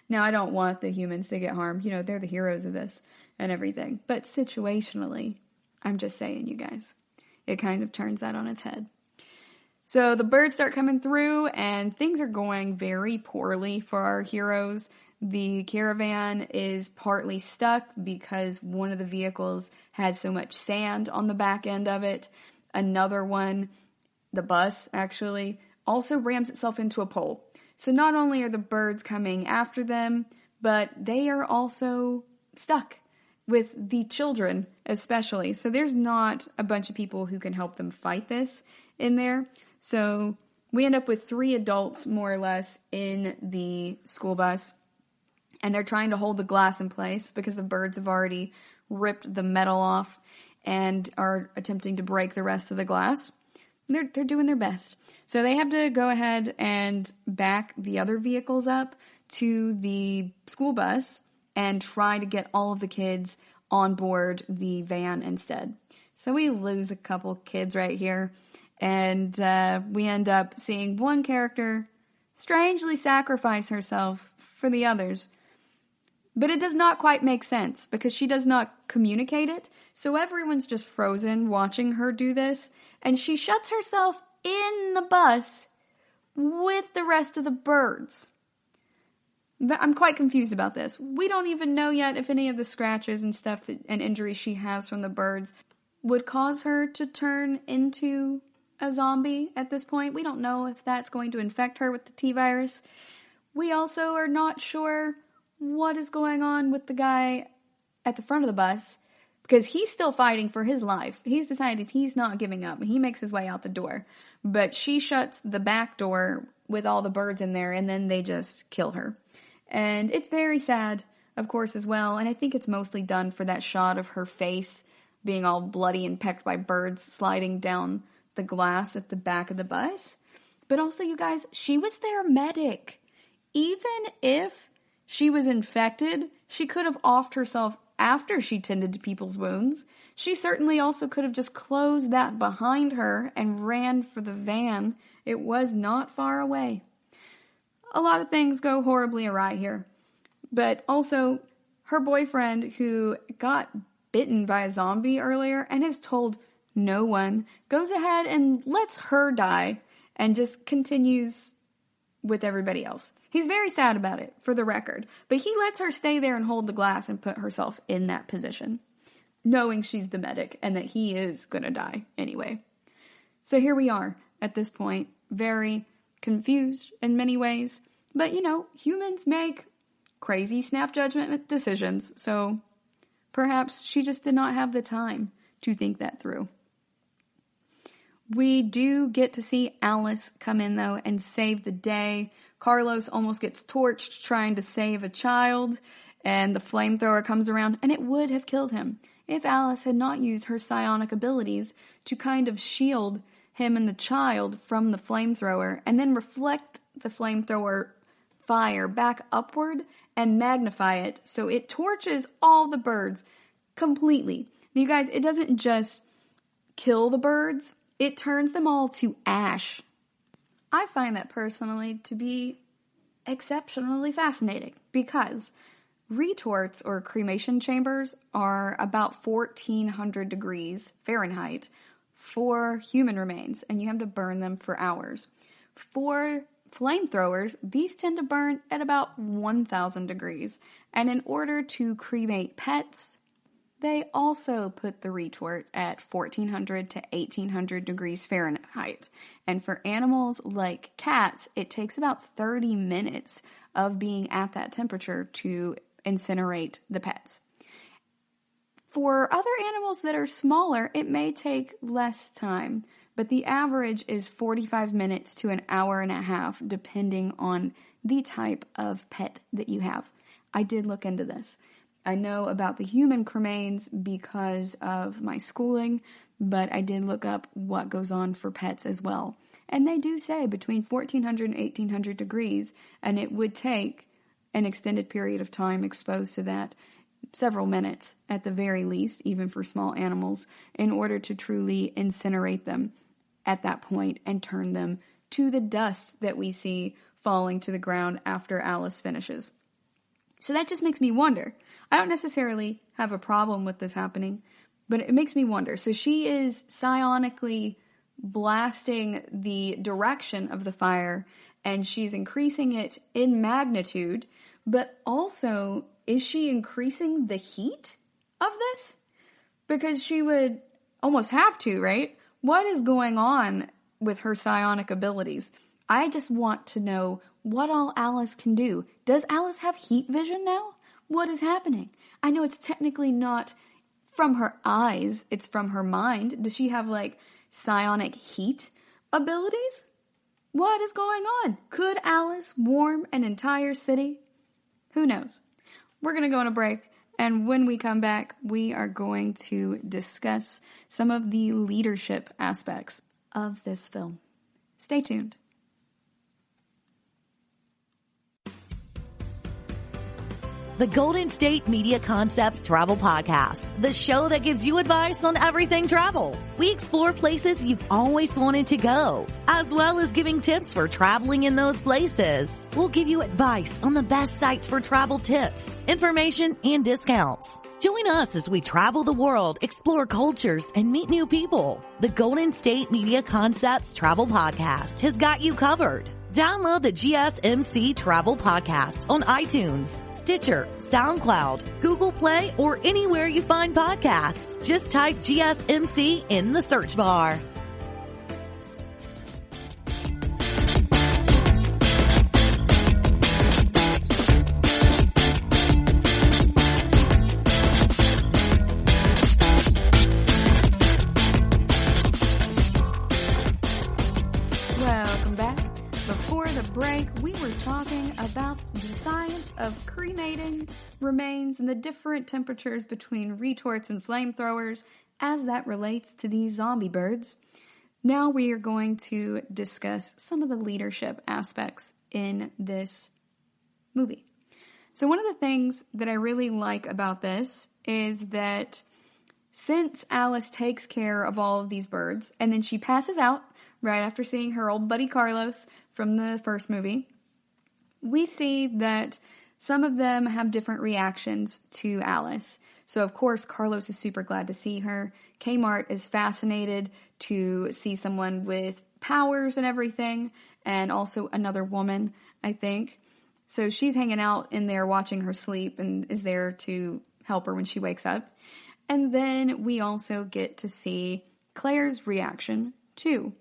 Now, I don't want the humans to get harmed. You know, they're the heroes of this and everything. But situationally, I'm just saying, you guys, it kind of turns that on its head. So the birds start coming through, and things are going very poorly for our heroes. The caravan is partly stuck because one of the vehicles has so much sand on the back end of it. Another one, the bus actually, also rams itself into a pole. So not only are the birds coming after them, but they are also stuck with the children especially. So there's not a bunch of people who can help them fight this in there. So we end up with 3 adults, more or less, in the school bus. And they're trying to hold the glass in place because the birds have already ripped the metal off and are attempting to break the rest of the glass. They're doing their best. So they have to go ahead and back the other vehicles up to the school bus and try to get all of the kids on board the van instead. So we lose a couple kids right here. And we end up seeing one character strangely sacrifice herself for the others. But it does not quite make sense because she does not communicate it. So everyone's just frozen watching her do this. And she shuts herself in the bus with the rest of the birds. But I'm quite confused about this. We don't even know yet if any of the scratches and stuff and injuries she has from the birds would cause her to turn into a zombie at this point. We don't know if that's going to infect her with the T-virus. We also are not sure what is going on with the guy at the front of the bus because he's still fighting for his life. He's decided he's not giving up. He makes his way out the door. But she shuts the back door with all the birds in there, and then they just kill her. And it's very sad, of course, as well. And I think it's mostly done for that shot of her face being all bloody and pecked by birds sliding down the glass at the back of the bus. But also, you guys, she was their medic. Even if she was infected, she could have offed herself after she tended to people's wounds. She certainly also could have just closed that behind her and ran for the van. It was not far away. A lot of things go horribly awry here. But also, her boyfriend, who got bitten by a zombie earlier and has told no one, goes ahead and lets her die and just continues with everybody else. He's very sad about it, for the record, but he lets her stay there and hold the glass and put herself in that position, knowing she's the medic and that he is going to die anyway. So here we are at this point, very confused in many ways, but humans make crazy snap judgment decisions, so perhaps she just did not have the time to think that through. We do get to see Alice come in, though, and save the day. Carlos almost gets torched trying to save a child, and the flamethrower comes around, and it would have killed him if Alice had not used her psionic abilities to kind of shield him and the child from the flamethrower, and then reflect the flamethrower fire back upward and magnify it so it torches all the birds completely. You guys, it doesn't just kill the birds, it turns them all to ash. I find that personally to be exceptionally fascinating because retorts or cremation chambers are about 1400 degrees Fahrenheit for human remains, and you have to burn them for hours. For flamethrowers, these tend to burn at about 1000 degrees, and in order to cremate pets, they also put the retort at 1400 to 1800 degrees Fahrenheit. And for animals like cats, it takes about 30 minutes of being at that temperature to incinerate the pets. For other animals that are smaller, it may take less time, but the average is 45 minutes to an hour and a half, depending on the type of pet that you have. I did look into this. I know about the human cremains because of my schooling, but I did look up what goes on for pets as well. And they do say between 1400 and 1800 degrees, and it would take an extended period of time exposed to that, several minutes at the very least, even for small animals, in order to truly incinerate them at that point and turn them to the dust that we see falling to the ground after Alice finishes. So that just makes me wonder. I don't necessarily have a problem with this happening, but it makes me wonder. So she is psionically blasting the direction of the fire, and she's increasing it in magnitude, but also, is she increasing the heat of this? Because she would almost have to, right? What is going on with her psionic abilities? I just want to know what all Alice can do. Does Alice have heat vision now? What is happening? I know it's technically not from her eyes, it's from her mind. Does she have, psionic heat abilities? What is going on? Could Alice warm an entire city? Who knows? We're going to go on a break, and when we come back, we are going to discuss some of the leadership aspects of this film. Stay tuned. The Golden State Media Concepts Travel Podcast, the show that gives you advice on everything travel. We explore places you've always wanted to go, as well as giving tips for traveling in those places. We'll give you advice on the best sites for travel tips, information, and discounts. Join us as we travel the world, explore cultures, and meet new people. The Golden State Media Concepts Travel Podcast has got you covered. Download the GSMC Travel Podcast on iTunes, Stitcher, SoundCloud, Google Play, or anywhere you find podcasts. Just type GSMC in the search bar. Welcome back. Before the break, we were talking about the science of cremating remains and the different temperatures between retorts and flamethrowers as that relates to these zombie birds. Now we are going to discuss some of the leadership aspects in this movie. So one of the things that I really like about this is that since Alice takes care of all of these birds, and then she passes out right after seeing her old buddy Carlos from the first movie, we see that some of them have different reactions to Alice. So, of course, Carlos is super glad to see her. Kmart is fascinated to see someone with powers and everything, and also another woman, I think. So she's hanging out in there watching her sleep and is there to help her when she wakes up. And then we also get to see Claire's reaction, too.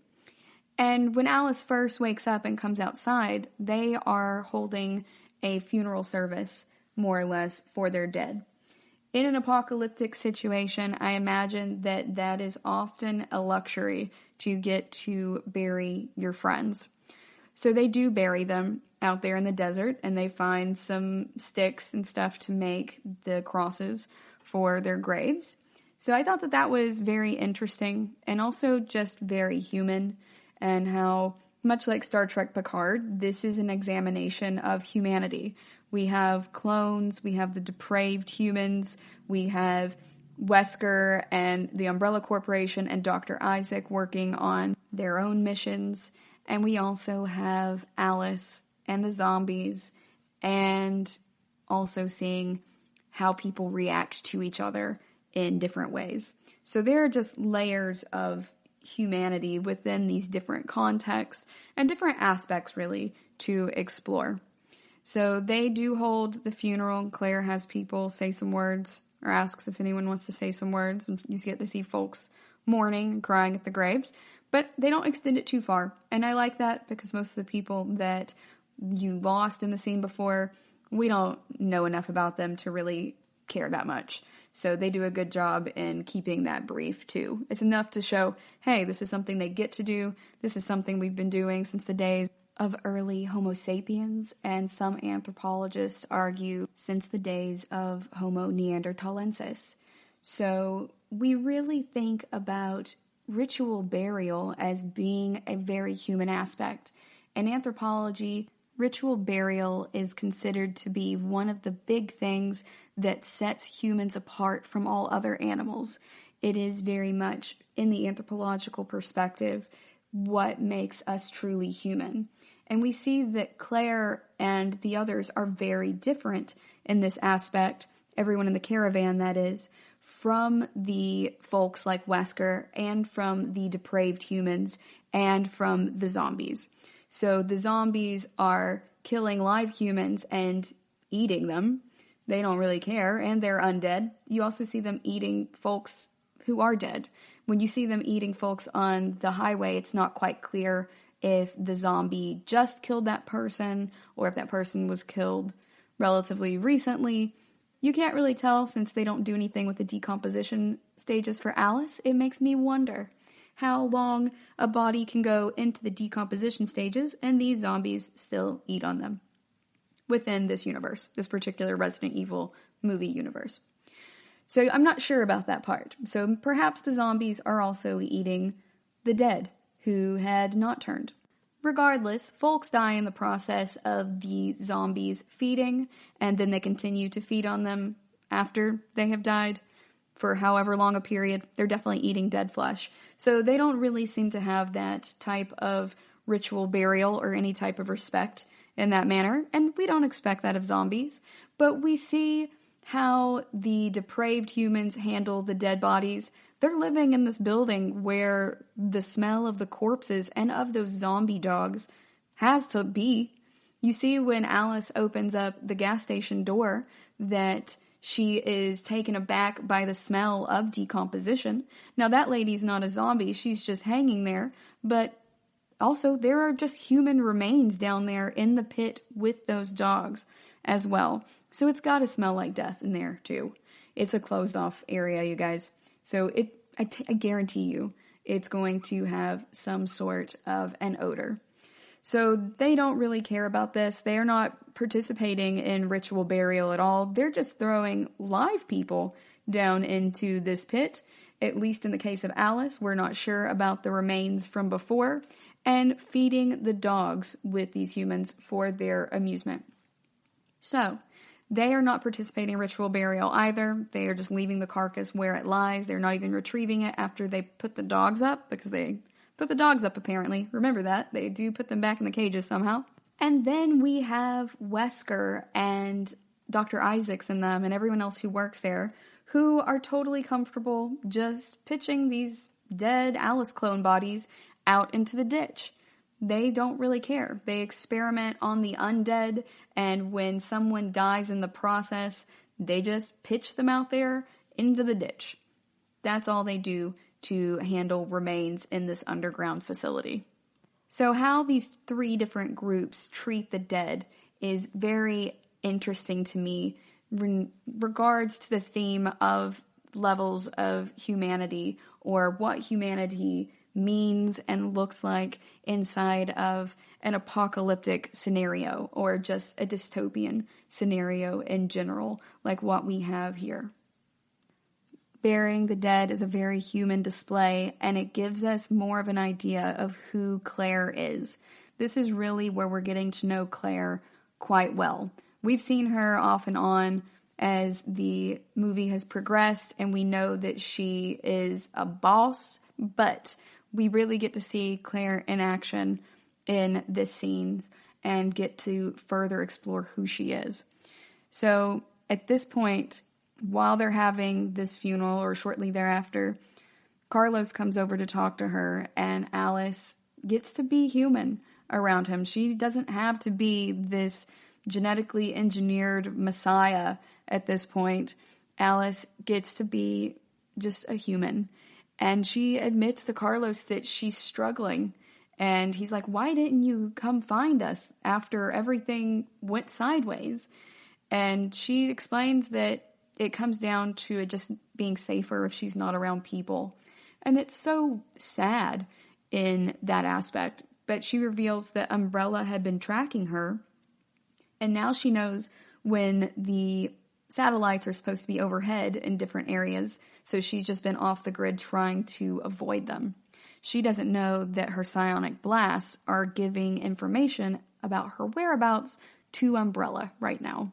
And when Alice first wakes up and comes outside, they are holding a funeral service, more or less, for their dead. In an apocalyptic situation, I imagine that that is often a luxury to get to bury your friends. So they do bury them out there in the desert, and they find some sticks and stuff to make the crosses for their graves. So I thought that that was very interesting and also just very human, and how, much like Star Trek Picard, this is an examination of humanity. We have clones, we have the depraved humans, we have Wesker and the Umbrella Corporation and Dr. Isaac working on their own missions, and we also have Alice and the zombies, and also seeing how people react to each other in different ways. So there are just layers of humanity within these different contexts and different aspects, really, to explore. So they do hold the funeral. Claire has people say some words, or asks if anyone wants to say some words, and you get to see folks mourning and crying at the graves. But they don't extend it too far, and I like that because most of the people that you lost in the scene before, we don't know enough about them to really care that much. So they do a good job in keeping that brief too. It's enough to show, hey, this is something they get to do. This is something we've been doing since the days of early Homo sapiens, and some anthropologists argue since the days of Homo neanderthalensis. So we really think about ritual burial as being a very human aspect. In anthropology, ritual burial is considered to be one of the big things that sets humans apart from all other animals. It is very much, in the anthropological perspective, what makes us truly human. And we see that Claire and the others are very different in this aspect, everyone in the caravan, that is, from the folks like Wesker, and from the depraved humans, and from the zombies. So the zombies are killing live humans and eating them. They don't really care, and they're undead. You also see them eating folks who are dead. When you see them eating folks on the highway, it's not quite clear if the zombie just killed that person or if that person was killed relatively recently. You can't really tell since they don't do anything with the decomposition stages for Alice. It makes me wonder how long a body can go into the decomposition stages and these zombies still eat on them within this universe, this particular Resident Evil movie universe. So I'm not sure about that part. So perhaps the zombies are also eating the dead who had not turned. Regardless, folks die in the process of the zombies feeding, and then they continue to feed on them after they have died for however long a period. They're definitely eating dead flesh. So they don't really seem to have that type of ritual burial or any type of respect in that manner, and we don't expect that of zombies. But we see how the depraved humans handle the dead bodies. They're living in this building where the smell of the corpses and of those zombie dogs has to be. You see when Alice opens up the gas station door that she is taken aback by the smell of decomposition. Now that lady's not a zombie, she's just hanging there, but also there are just human remains down there in the pit with those dogs as well. So it's got to smell like death in there too. It's a closed off area, you guys. So I guarantee you it's going to have some sort of an odor. So they don't really care about this. They are not participating in ritual burial at all. They're just throwing live people down into this pit. At least in the case of Alice, we're not sure about the remains from before, and feeding the dogs with these humans for their amusement. So They are not participating in ritual burial either. They are just leaving the carcass where it lies. They're not even retrieving it after they put the dogs up, because they put the dogs up apparently. Remember that. They do put them back in the cages somehow. And then we have Wesker and Dr. Isaacs and them and everyone else who works there who are totally comfortable just pitching these dead Alice clone bodies out into the ditch. They don't really care. They experiment on the undead, and when someone dies in the process, they just pitch them out there into the ditch. That's all they do to handle remains in this underground facility. So how these three different groups treat the dead is very interesting to me in regards to the theme of levels of humanity, or what humanity means and looks like inside of an apocalyptic scenario, or just a dystopian scenario in general, like what we have here. Burying the dead is a very human display, and it gives us more of an idea of who Claire is. This is really where we're getting to know Claire quite well. We've seen her off and on as the movie has progressed, and we know that she is a boss, but we really get to see Claire in action in this scene and get to further explore who she is. So at this point, while they're having this funeral, or shortly thereafter, Carlos comes over to talk to her, and Alice gets to be human around him. She doesn't have to be this genetically engineered messiah at this point. Alice gets to be just a human. And she admits to Carlos that she's struggling. And he's like, why didn't you come find us after everything went sideways? And she explains that it comes down to it just being safer if she's not around people. And it's so sad in that aspect. But she reveals that Umbrella had been tracking her. And now she knows when the satellites are supposed to be overhead in different areas, so she's just been off the grid trying to avoid them. She doesn't know that her psionic blasts are giving information about her whereabouts to Umbrella right now,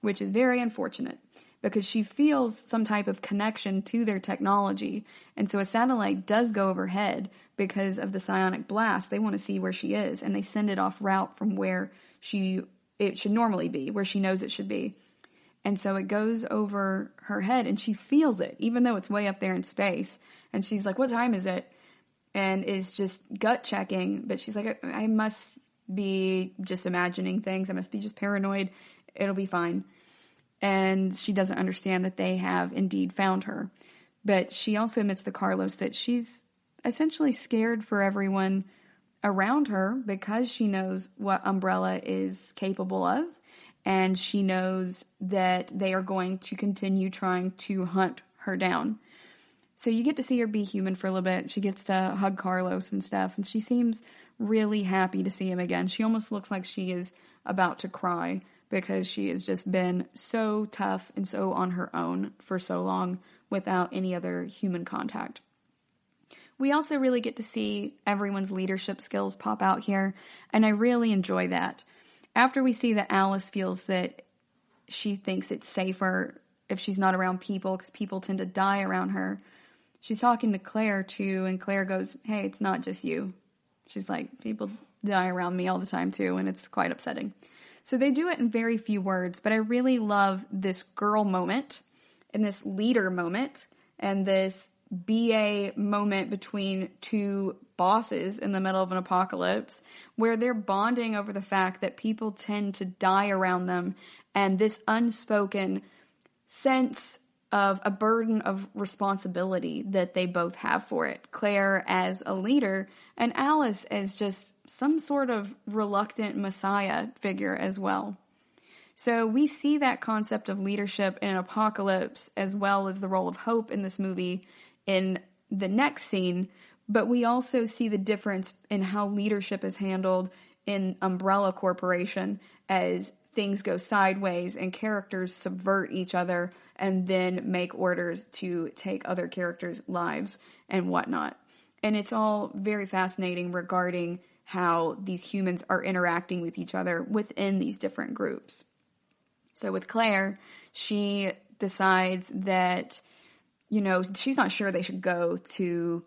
which is very unfortunate because she feels some type of connection to their technology, and so a satellite does go overhead because of the psionic blast. They want to see where she is, and they send it off route from where it should normally be, where she knows it should be. And so it goes over her head, and she feels it, even though it's way up there in space. And she's like, what time is it? And is just gut checking. But she's like, I must be just imagining things. I must be just paranoid. It'll be fine. And she doesn't understand that they have indeed found her. But she also admits to Carlos that she's essentially scared for everyone around her because she knows what Umbrella is capable of. And she knows that they are going to continue trying to hunt her down. So you get to see her be human for a little bit. She gets to hug Carlos and stuff, and she seems really happy to see him again. She almost looks like she is about to cry because she has just been so tough and so on her own for so long without any other human contact. We also really get to see everyone's leadership skills pop out here, and I really enjoy that. After we see that Alice feels that she thinks it's safer if she's not around people because people tend to die around her, she's talking to Claire too, and Claire goes, hey, it's not just you. She's like, people die around me all the time too, and it's quite upsetting. So they do it in very few words, but I really love this girl moment and this leader moment and this BA moment between two bosses in the middle of an apocalypse where they're bonding over the fact that people tend to die around them and this unspoken sense of a burden of responsibility that they both have for it. Claire as a leader and Alice as just some sort of reluctant messiah figure as well. So we see that concept of leadership in an apocalypse as well as the role of hope in this movie in the next scene, but we also see the difference in how leadership is handled in Umbrella Corporation as things go sideways and characters subvert each other and then make orders to take other characters' lives and whatnot. And it's all very fascinating regarding how these humans are interacting with each other within these different groups. So with Claire, she decides that, she's not sure they should go to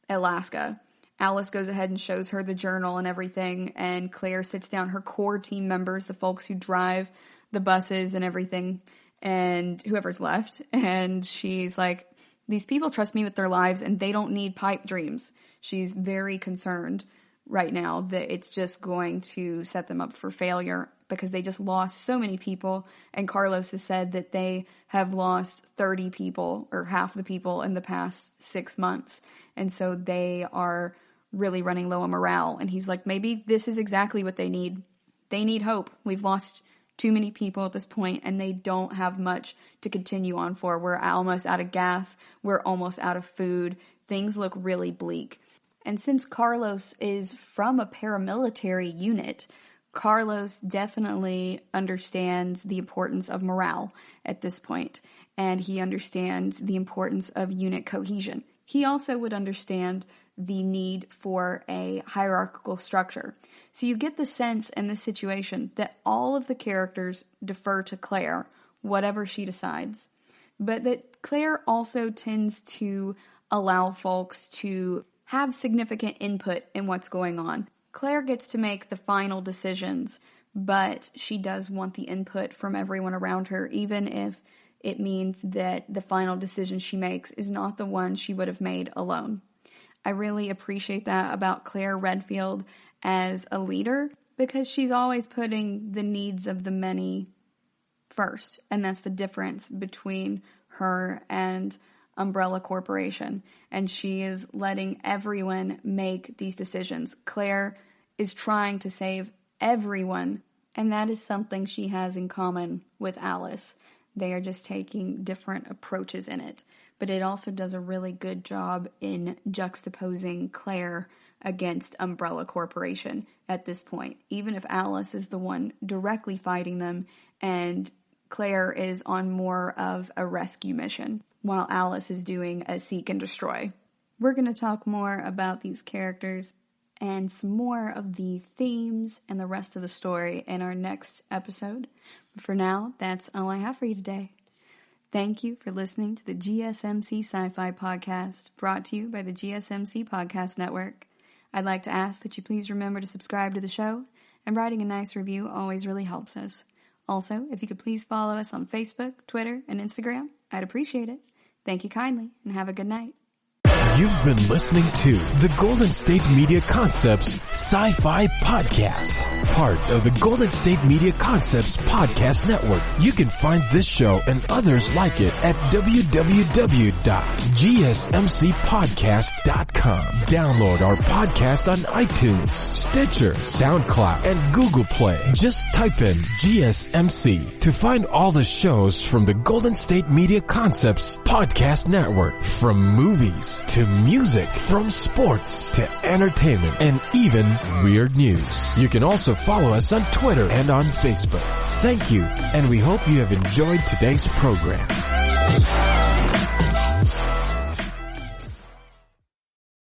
Alaska. Alice goes ahead and shows her the journal and everything, and Claire sits down her core team members, the folks who drive the buses and everything, and whoever's left, and she's like, these people trust me with their lives, and they don't need pipe dreams. She's very concerned right now that it's just going to set them up for failure because they just lost so many people, and Carlos has said that they have lost 30 people, or half the people, in the past 6 months, and so they are really running low on morale, and he's like, maybe this is exactly what they need. They need hope. We've lost too many people at this point, and they don't have much to continue on for. We're almost out of gas. We're almost out of food. Things look really bleak. And since Carlos is from a paramilitary unit, Carlos definitely understands the importance of morale at this point, and he understands the importance of unit cohesion. He also would understand the need for a hierarchical structure. So you get the sense in this situation that all of the characters defer to Claire, whatever she decides, but that Claire also tends to allow folks to have significant input in what's going on. Claire gets to make the final decisions, but she does want the input from everyone around her, even if it means that the final decision she makes is not the one she would have made alone. I really appreciate that about Claire Redfield as a leader, because she's always putting the needs of the many first, and that's the difference between her and Umbrella Corporation, and she is letting everyone make these decisions. Claire is trying to save everyone, and that is something she has in common with Alice. They are just taking different approaches in it. But it also does a really good job in juxtaposing Claire against Umbrella Corporation at this point. Even if Alice is the one directly fighting them and Claire is on more of a rescue mission, while Alice is doing a seek and destroy. We're going to talk more about these characters and some more of the themes and the rest of the story in our next episode. But for now, that's all I have for you today. Thank you for listening to the GSMC Sci-Fi Podcast, brought to you by the GSMC Podcast Network. I'd like to ask that you please remember to subscribe to the show, and writing a nice review always really helps us. Also, if you could please follow us on Facebook, Twitter, and Instagram, I'd appreciate it. Thank you kindly, and have a good night. You've been listening to the Golden State Media Concepts Sci-Fi Podcast, part of the Golden State Media Concepts Podcast Network. You can find this show and others like it at www.gsmcpodcast.com. Download our podcast on iTunes, Stitcher, SoundCloud, and Google Play. Just type in GSMC to find all the shows from the Golden State Media Concepts Podcast Network, from movies to music, from sports to entertainment, and even weird news. You can also follow us on Twitter and on Facebook. Thank you, and we hope you have enjoyed today's program.